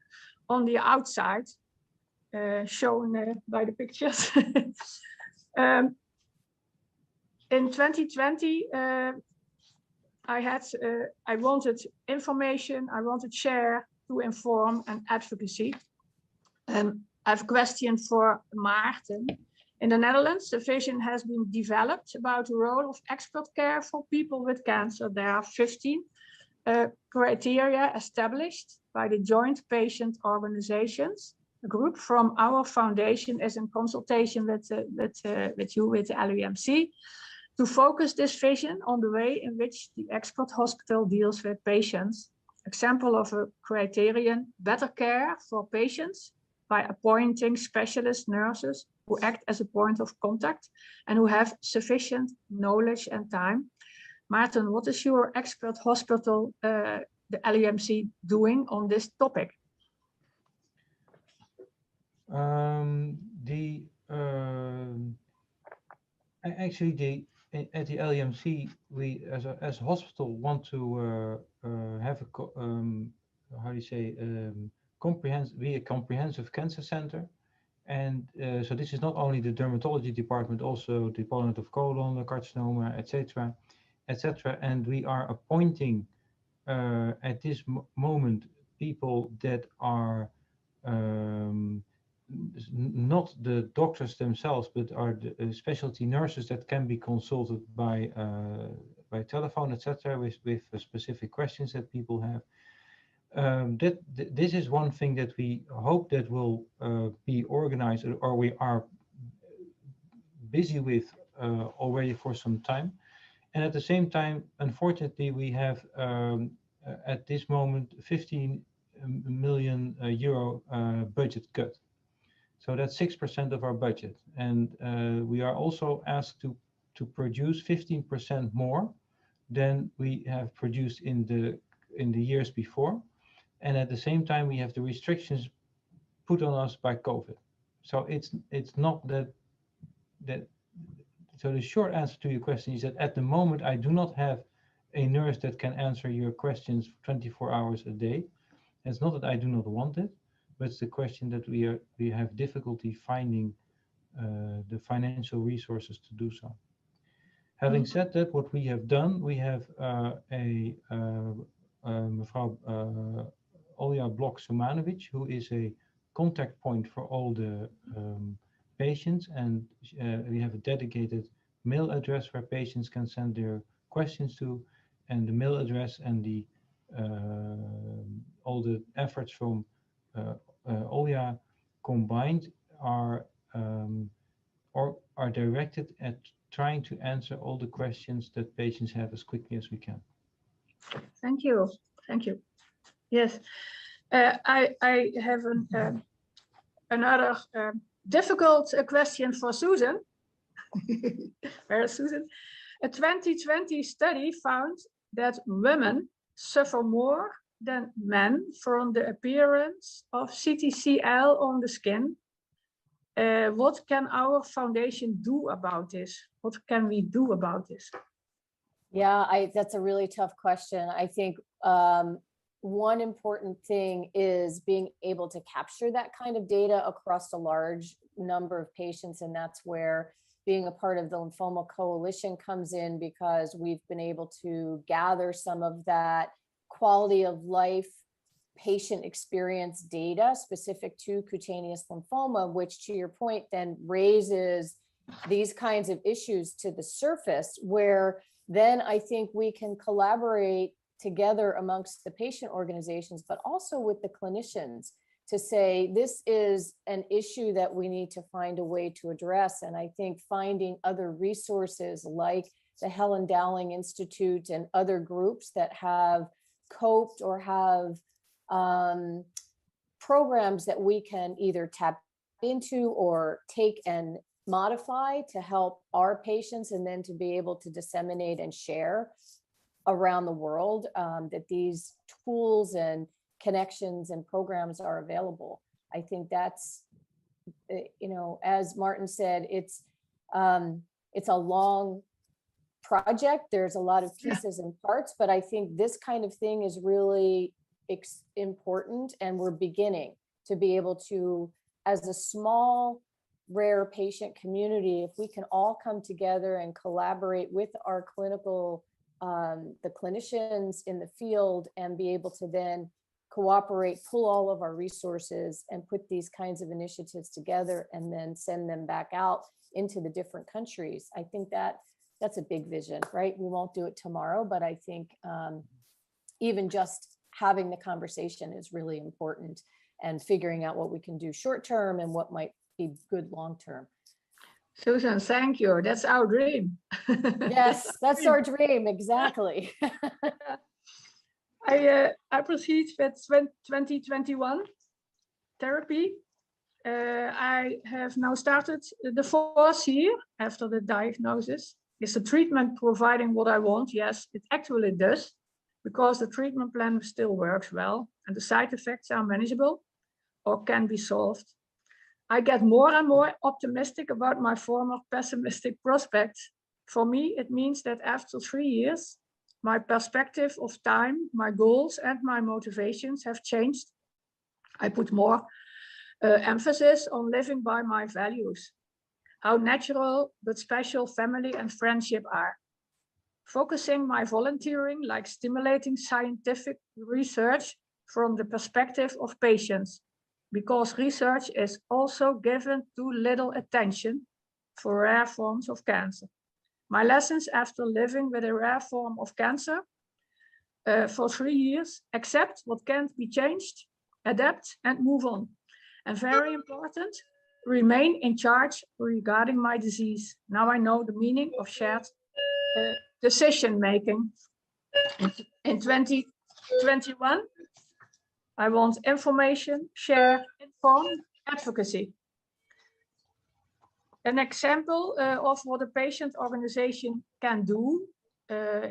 on the outside, shown by the pictures. In 2020, I wanted information, I wanted share to inform and advocacy. I have a question for Maarten. In the Netherlands, the vision has been developed about the role of expert care for people with cancer. There are 15 criteria established by the joint patient organizations. A group from our foundation is in consultation with you, with the LUMC, to focus this vision on the way in which the expert hospital deals with patients. Example of a criterion: better care for patients by appointing specialist nurses who act as a point of contact and who have sufficient knowledge and time. Maarten, what is your expert hospital, the LUMC, doing on this topic? At the LUMC, we as a hospital want to have a comprehensive cancer center, and so this is not only the dermatology department, also the department of colon carcinoma, etc., etc. And we are appointing at this moment people that are not the doctors themselves, but are the specialty nurses that can be consulted by telephone, etc., with specific questions that people have. This is one thing that we hope that will be organized, or we are busy with already for some time. And at the same time, unfortunately, we have at this moment 15 million euro budget cut. So that's 6% of our budget, and we are also asked to produce 15% more than we have produced in the years before, and at the same time we have the restrictions put on us by COVID. So it's not that. So the short answer to your question is that at the moment I do not have a nurse that can answer your questions 24 hours a day. It's not that I do not want it, but it's the question that we have difficulty finding the financial resources to do so. Having said that, what we have done, we have Mevrouw Olja Blok-Sumanovic, who is a contact point for all the patients, and we have a dedicated mail address where patients can send their questions to, and the mail address and the all the efforts from Olja combined are directed at trying to answer all the questions that patients have as quickly as we can. Thank you. Thank you. Yes, I have another difficult question for Susan. Where is Susan? A 2020 study found that women suffer more than men from the appearance of CTCL on the skin. What can our foundation do about this? What can we do about this? Yeah, that's a really tough question. I think one important thing is being able to capture that kind of data across a large number of patients, and that's where being a part of the Lymphoma Coalition comes in, because we've been able to gather some of that quality of life patient experience data specific to cutaneous lymphoma, which, to your point, then raises these kinds of issues to the surface, where then I think we can collaborate together amongst the patient organizations, but also with the clinicians, to say this is an issue that we need to find a way to address. And I think finding other resources like the Helen Dowling Institute and other groups that have coped or have programs that we can either tap into or take and modify to help our patients, and then to be able to disseminate and share around the world, that these tools and connections and programs are available. I think that's, you know, as Maarten said, it's a long project. There's a lot of pieces and parts, but I think this kind of thing is really important, and we're beginning to be able to, as a small rare patient community, if we can all come together and collaborate with our clinical, the clinicians in the field, and be able to then cooperate, pull all of our resources and put these kinds of initiatives together, and then send them back out into the different countries. I think that's a big vision, right? We won't do it tomorrow, but I think even just having the conversation is really important, and figuring out what we can do short term and what might be good long term. Susan, thank you. That's our dream. Yes, that's our dream, exactly. I proceed with 2021 therapy. I have now started the 4th year after the diagnosis. Is the treatment providing what I want? Yes, it actually does, because the treatment plan still works well, and the side effects are manageable or can be solved. I get more and more optimistic about my former pessimistic prospects. For me, it means that after 3 years, my perspective of time, my goals, and my motivations have changed. I put more emphasis on living by my values, how natural but special family and friendship are. Focusing my volunteering like stimulating scientific research from the perspective of patients, because research is also given too little attention for rare forms of cancer. My lessons after living with a rare form of cancer for 3 years: accept what can't be changed, adapt and move on. And very important, remain in charge regarding my disease. Now I know the meaning of shared decision making. In 2021, I want information, share, inform, advocacy. An example of what a patient organization can do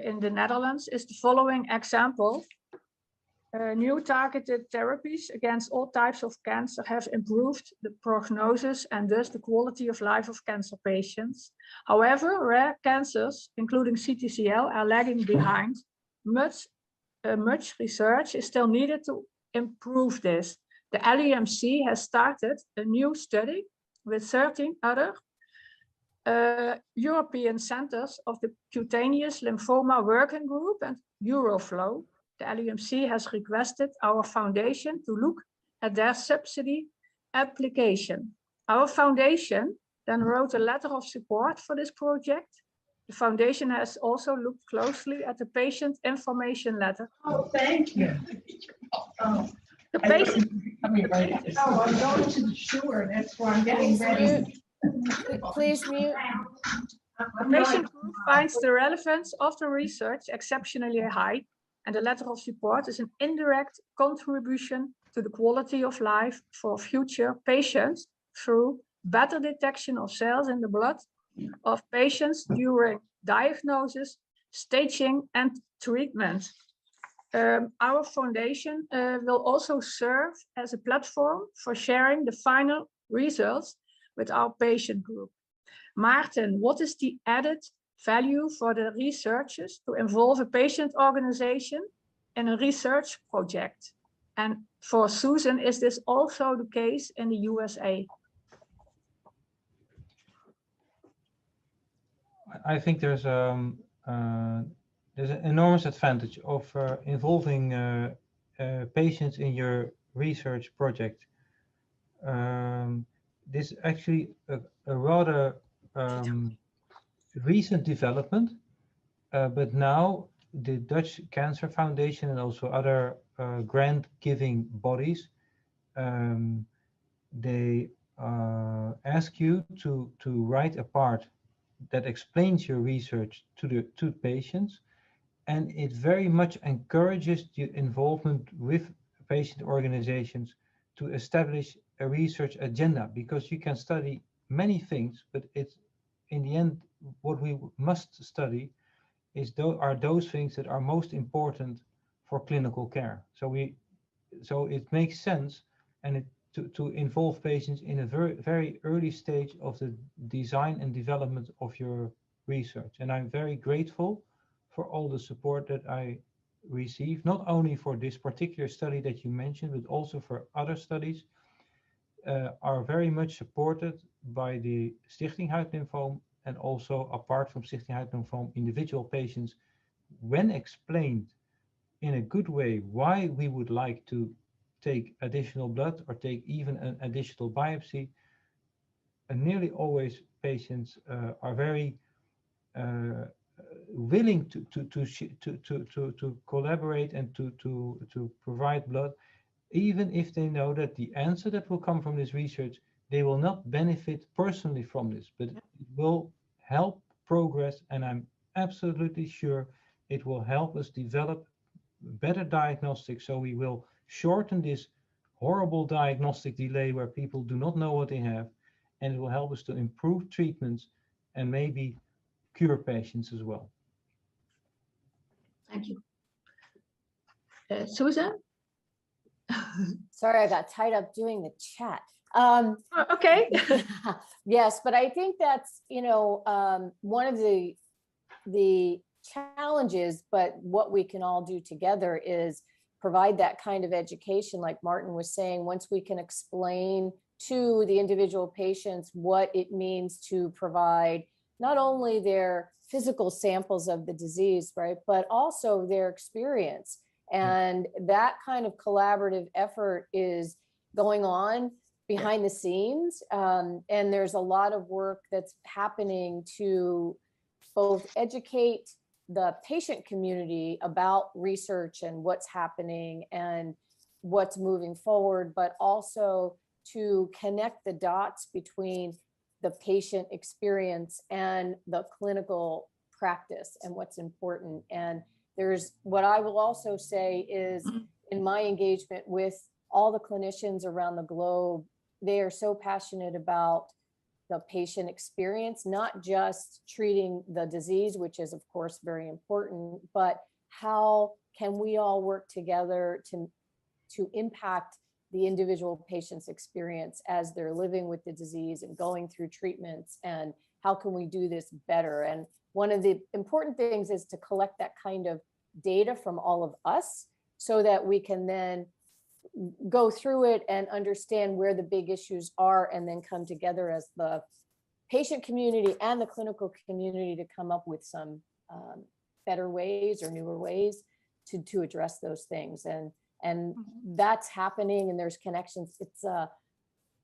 in the Netherlands is the following example. New targeted therapies against all types of cancer have improved the prognosis and thus the quality of life of cancer patients. However, rare cancers, including CTCL, are lagging behind. Much research is still needed to improve this. The LEMC has started a new study with 13 other European centers of the Cutaneous Lymphoma Working Group and Euroflow. The LEMC has requested our foundation to look at their subsidy application. Our foundation then wrote a letter of support for this project. The foundation has also looked closely at the patient information letter. Oh, thank you. Oh, The patient. Let me write it. Oh, I'm going to the shore. That's why I'm getting ready. Please mute. The patient group finds the relevance of the research exceptionally high, and the letter of support is an indirect contribution to the quality of life for future patients through better detection of cells in the blood of patients during diagnosis, staging, and treatment. Our foundation will also serve as a platform for sharing the final results with our patient group. Maarten, what is the added value for the researchers to involve a patient organization in a research project? And for Susan, is this also the case in the USA? I think there's an enormous advantage of involving patients in your research project. This is actually a rather recent development, but now the Dutch Cancer Foundation and also other grant-giving bodies, they ask you to write a part that explains your research to patients, and it very much encourages the involvement with patient organizations to establish a research agenda, because you can study many things, but it's in the end what we must study is are those things that are most important for clinical care. So it makes sense and to involve patients in a very early stage of the design and development of your research. And I'm very grateful for all the support that I receive, not only for this particular study that you mentioned, but also for other studies, are very much supported by the Stichting Huidlymfoom, and also apart from Stichting Huidlymfoom, individual patients, when explained in a good way why we would like to take additional blood or take even an additional biopsy, and nearly always patients are very willing to collaborate and to provide blood, even if they know that the answer that will come from this research, they will not benefit personally from this, but it will help progress, and I'm absolutely sure it will help us develop better diagnostics, so we will shorten this horrible diagnostic delay where people do not know what they have, and it will help us to improve treatments and maybe cure patients as well. Thank you. Susan? Sorry, I got tied up doing the chat. Okay. Yes, but I think that's, you know, one of the challenges, but what we can all do together is provide that kind of education, like Maarten was saying. Once we can explain to the individual patients what it means to provide not only their physical samples of the disease, right, but also their experience. And that kind of collaborative effort is going on behind the scenes. And there's a lot of work that's happening to both educate the patient community about research and what's happening and what's moving forward, but also to connect the dots between the patient experience and the clinical practice and what's important. And there's what I will also say is in my engagement with all the clinicians around the globe, they are so passionate about the patient experience, not just treating the disease, which is of course very important, but how can we all work together to impact the individual patient's experience as they're living with the disease and going through treatments, and how can we do this better? And one of the important things is to collect that kind of data from all of us so that we can then go through it and understand where the big issues are, and then come together as the patient community and the clinical community to come up with some better ways or newer ways to address those things. And that's happening, and there's connections. It's a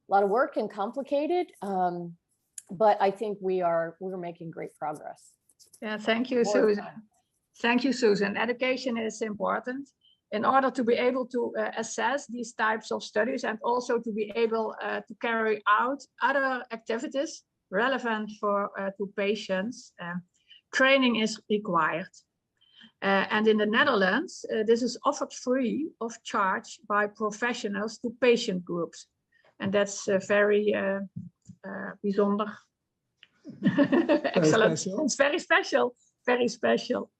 lot of work and complicated, but I think we're making great progress. Yeah, thank you, Susan. Thank you, Susan. Education is important in order to be able to assess these types of studies, and also to be able to carry out other activities relevant to patients. Training is required. And in the Netherlands, this is offered free of charge by professionals to patient groups. And that's very bijzonder. Excellent. Special. It's very special, very special.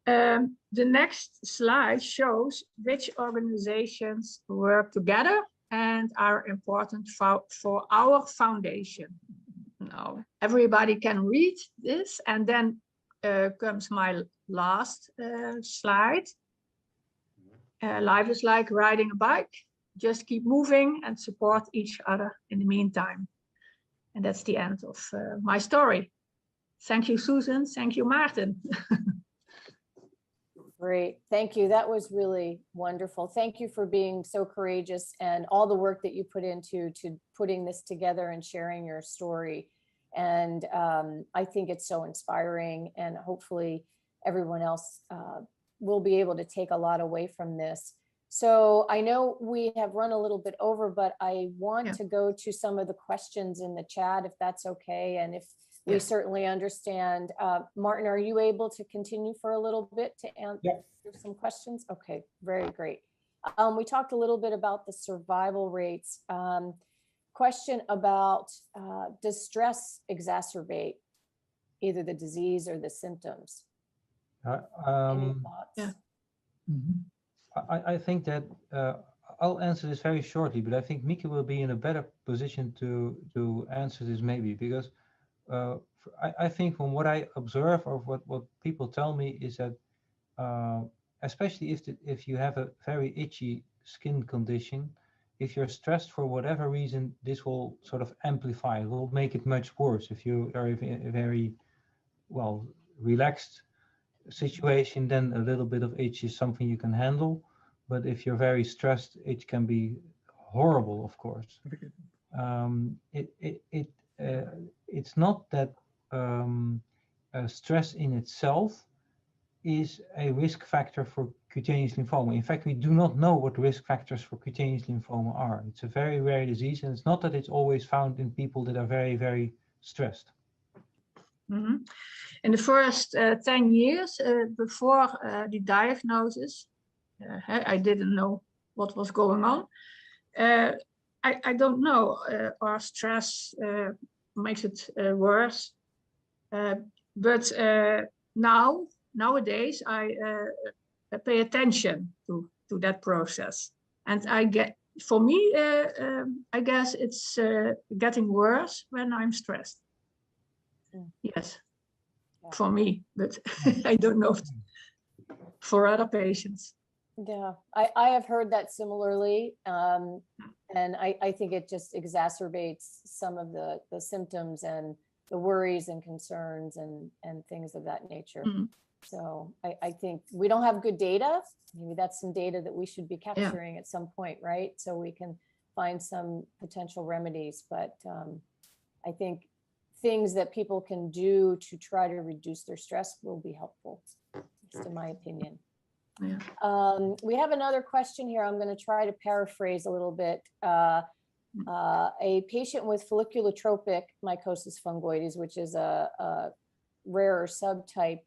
The next slide shows which organizations work together and are important for our foundation. Now, everybody can read this, and then comes my last slide. Life is like riding a bike. Just keep moving and support each other in the meantime. And that's the end of my story. Thank you, Susan. Thank you, Maarten. Great, thank you. That was really wonderful. Thank you for being so courageous and all the work that you put into putting this together and sharing your story. And I think it's so inspiring, and hopefully everyone else will be able to take a lot away from this. So I know we have run a little bit over, but I want to go to some of the questions in the chat, if that's okay. And if we certainly understand. Maarten, are you able to continue for a little bit to answer some questions? Okay, very great. We talked a little bit about the survival rates. Question about, does stress exacerbate either the disease or the symptoms? Any thoughts? I think that I'll answer this very shortly, but I think Mieke will be in a better position to answer this maybe, because I think from what I observe or what people tell me is that especially if you have a very itchy skin condition, if you're stressed for whatever reason, this will sort of amplify, it will make it much worse. If you are in a very well relaxed situation, then a little bit of itch is something you can handle. But if you're very stressed, it can be horrible, of course. It's not that stress in itself is a risk factor for cutaneous lymphoma. In fact, we do not know what risk factors for cutaneous lymphoma are. It's a very rare disease, and it's not that it's always found in people that are very, very stressed. In the first 10 years before the diagnosis, I didn't know what was going on. I don't know, our stress makes it worse. But nowadays, I pay attention to that process. And for me, I guess it's getting worse when I'm stressed. Yes, for me, but I don't know for other patients. Yeah, I have heard that similarly. And I think it just exacerbates some of the symptoms and the worries and concerns and things of that nature. So I think we don't have good data. Maybe that's some data that we should be capturing at some point, right? So we can find some potential remedies. But I think things that people can do to try to reduce their stress will be helpful, just in my opinion. We have another question here. I'm going to try to paraphrase a little bit. A patient with folliculotropic mycosis fungoides, which is a rarer subtype.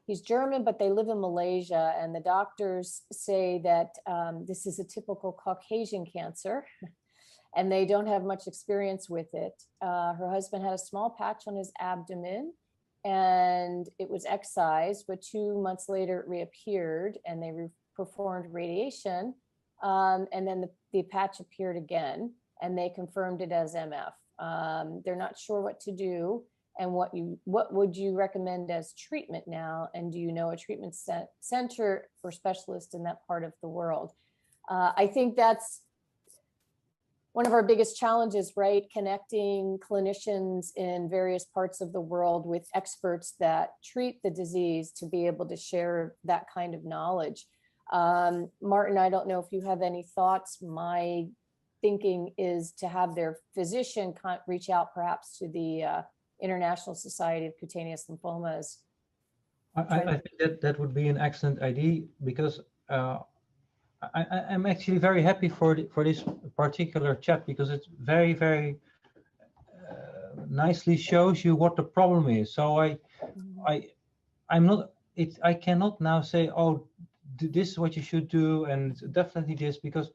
He's German, but they live in Malaysia, and the doctors say that this is a typical Caucasian cancer, and they don't have much experience with it. Her husband had a small patch on his abdomen, and it was excised, but 2 months later it reappeared, and they performed radiation, and then the patch appeared again, and they confirmed it as MF. They're not sure what to do, and what would you recommend as treatment now? And do you know a treatment center or specialist in that part of the world? I think that's one of our biggest challenges, right? Connecting clinicians in various parts of the world with experts that treat the disease to be able to share that kind of knowledge. Maarten, I don't know if you have any thoughts. My thinking is to have their physician reach out perhaps to the International Society of Cutaneous Lymphomas. I think that would be an excellent idea, because I'm actually very happy for this particular chat, because it very, very nicely shows you what the problem is. So I cannot now say, oh, this is what you should do, and it's definitely this, because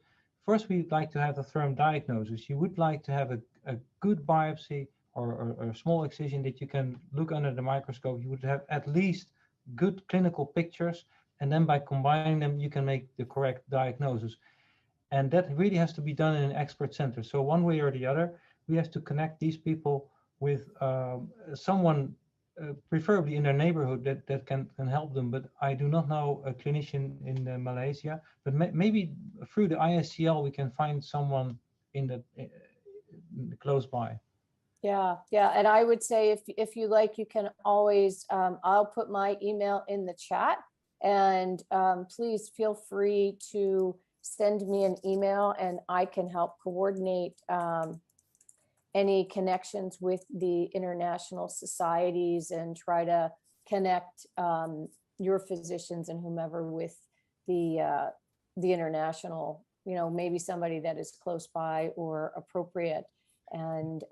first we'd like to have a firm diagnosis. You would like to have a good biopsy or a small excision that you can look under the microscope. You would have at least good clinical pictures, and then by combining them, you can make the correct diagnosis. And that really has to be done in an expert center. So one way or the other, we have to connect these people with someone, preferably in their neighborhood, that can help them. But I do not know a clinician in Malaysia, but maybe through the ISCL, we can find someone in the close by. Yeah, yeah. And I would say if you like, you can always, I'll put my email in the chat, and please feel free to send me an email and I can help coordinate any connections with the international societies and try to connect your physicians and whomever with the international, maybe somebody that is close by or appropriate. And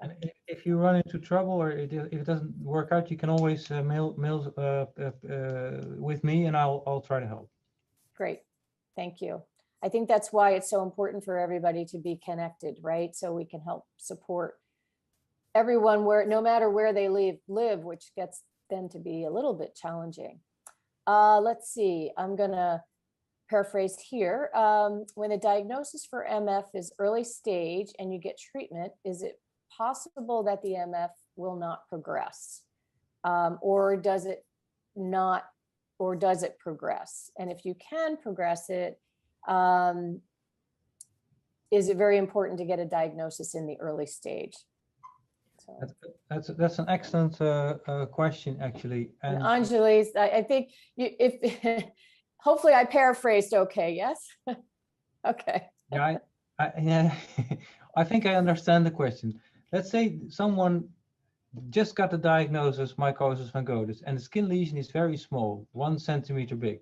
if you run into trouble or if it doesn't work out, you can always mail with me, and I'll try to help. great, thank you. I think that's why it's so important for everybody to be connected, right? So we can help support everyone no matter where they live, which gets then to be a little bit challenging. Let's see, I'm gonna paraphrase here. When the diagnosis for MF is early stage and you get treatment, is it possible that the MF will not progress? Or does it not, or does it progress? And if you can progress it, is it very important to get a diagnosis in the early stage? So. That's an excellent question, actually. And Anjali's, I think if hopefully I paraphrased okay, yes? Okay. Yeah, I think I understand the question. Let's say someone just got the diagnosis Mycosis Fungoides, and the skin lesion is very small, 1 centimeter big,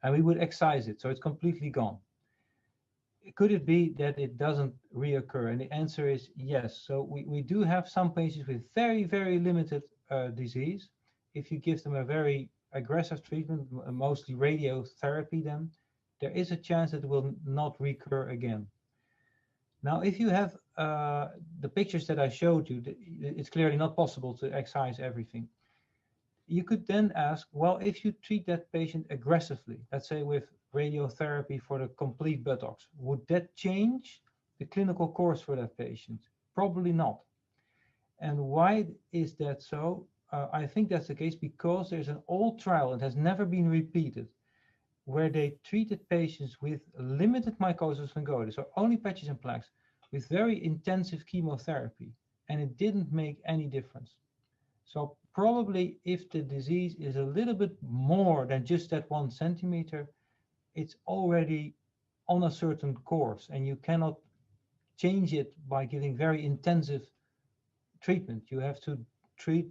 and we would excise it, so it's completely gone. Could it be that it doesn't reoccur? And the answer is yes. So we do have some patients with very, very limited disease. If you give them a very aggressive treatment, mostly radiotherapy, then there is a chance that it will not recur again. Now, if you have the pictures that I showed you, it's clearly not possible to excise everything. You could then ask, well, if you treat that patient aggressively, let's say with radiotherapy for the complete buttocks, would that change the clinical course for that patient? Probably not. And why is that so? I think that's the case because there's an old trial, it has never been repeated, where they treated patients with limited mycosis fungoides, so only patches and plaques, with very intensive chemotherapy, and it didn't make any difference. So probably if the disease is a little bit more than just that 1 centimeter, it's already on a certain course, and you cannot change it by giving very intensive treatment. You have to treat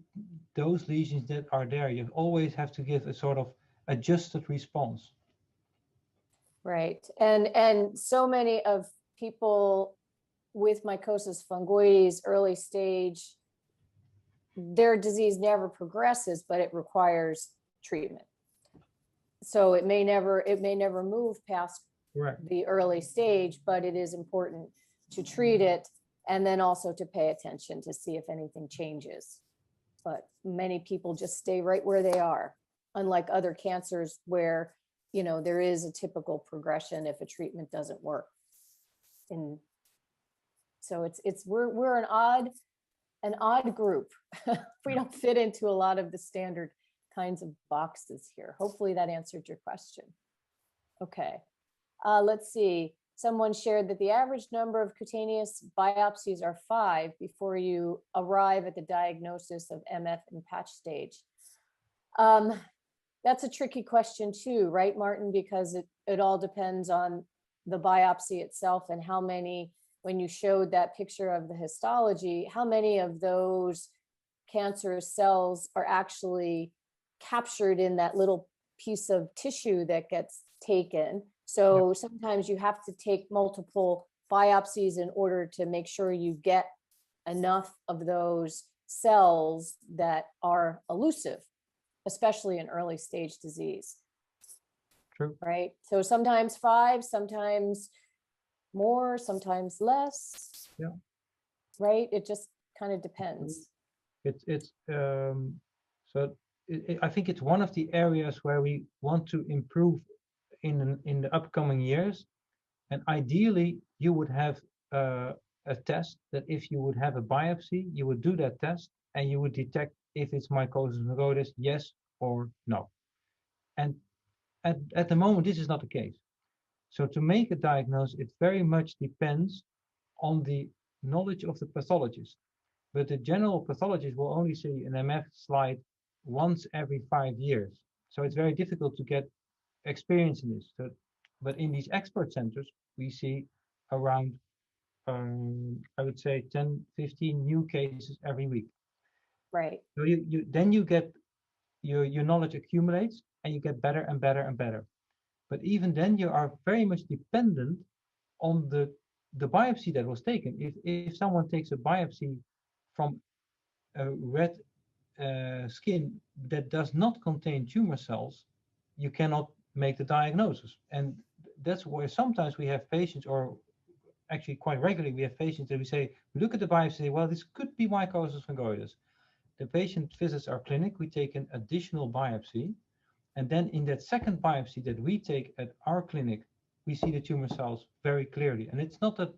those lesions that are there. You always have to give a sort of adjusted response. Right. And so many of people with mycosis fungoides, early stage, their disease never progresses, but it requires treatment. So it may never move past the early stage, but it is important to treat it and then also to pay attention to see if anything changes. But many people just stay right where they are, unlike other cancers where, there is a typical progression if a treatment doesn't work. And so we're an odd group. We don't fit into a lot of the standard kinds of boxes here. Hopefully that answered your question. Okay, let's see. Someone shared that the average number of cutaneous biopsies are 5 before you arrive at the diagnosis of MF in patch stage. That's a tricky question too, right, Maarten? Because it all depends on the biopsy itself and how many, when you showed that picture of the histology, how many of those cancerous cells are actually captured in that little piece of tissue that gets taken. So sometimes you have to take multiple biopsies in order to make sure you get enough of those cells that are elusive, especially in early stage disease. True. Right? So sometimes 5, sometimes more, sometimes less. Yeah. Right? It just kind of depends. I think it's one of the areas where we want to improve in the upcoming years. And ideally, you would have a test that if you would have a biopsy, you would do that test and you would detect if it's mycosis fungoides, yes or no. And at the moment, this is not the case. So to make a diagnosis, it very much depends on the knowledge of the pathologist. but the general pathologist will only see an MF slide once every 5 years. So it's very difficult to get experience in this. So, but in these expert centers, we see around, I would say 10, 15 new cases every week. Right. So then you get, your knowledge accumulates and you get better and better and better. But even then you are very much dependent on the biopsy that was taken. If someone takes a biopsy from a red skin that does not contain tumor cells, you cannot make the diagnosis. And that's where sometimes we have patients, or actually quite regularly we have patients that we say, we look at the biopsy, say, well, this could be Mycosis fungoides. The patient visits our clinic, we take an additional biopsy, and then in that second biopsy that we take at our clinic, we see the tumor cells very clearly. And it's not that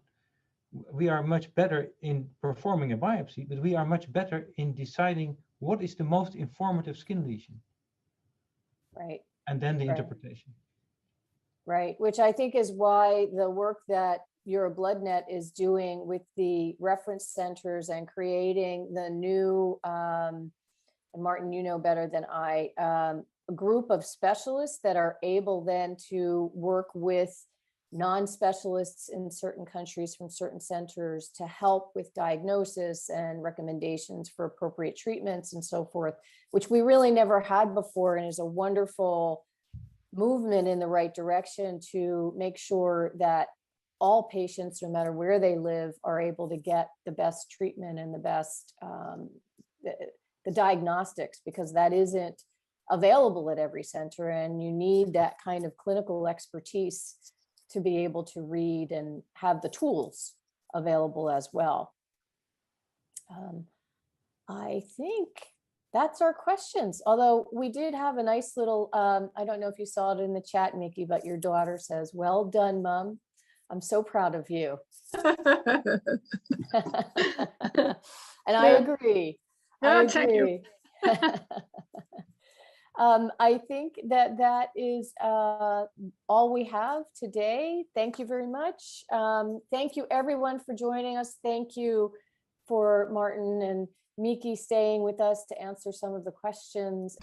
we are much better in performing a biopsy, but we are much better in deciding what is the most informative skin lesion. Right. And then the Right. interpretation. Right, which I think is why the work that EuroBloodNet is doing with the reference centers and creating the new, and Maarten, you know better than I, a group of specialists that are able then to work with non-specialists in certain countries from certain centers to help with diagnosis and recommendations for appropriate treatments and so forth, which we really never had before, and is a wonderful movement in the right direction to make sure that all patients, no matter where they live, are able to get the best treatment and the best the diagnostics, because that isn't available at every center, and you need that kind of clinical expertise to be able to read and have the tools available as well. I think that's our questions. Although we did have a nice little, I don't know if you saw it in the chat, Mieke, but your daughter says, well done, Mom. I'm so proud of you. And I agree. I Thank you. agree. I think that that is all we have today. Thank you very much. Thank you everyone for joining us. Thank you for Maarten and Mieke staying with us to answer some of the questions.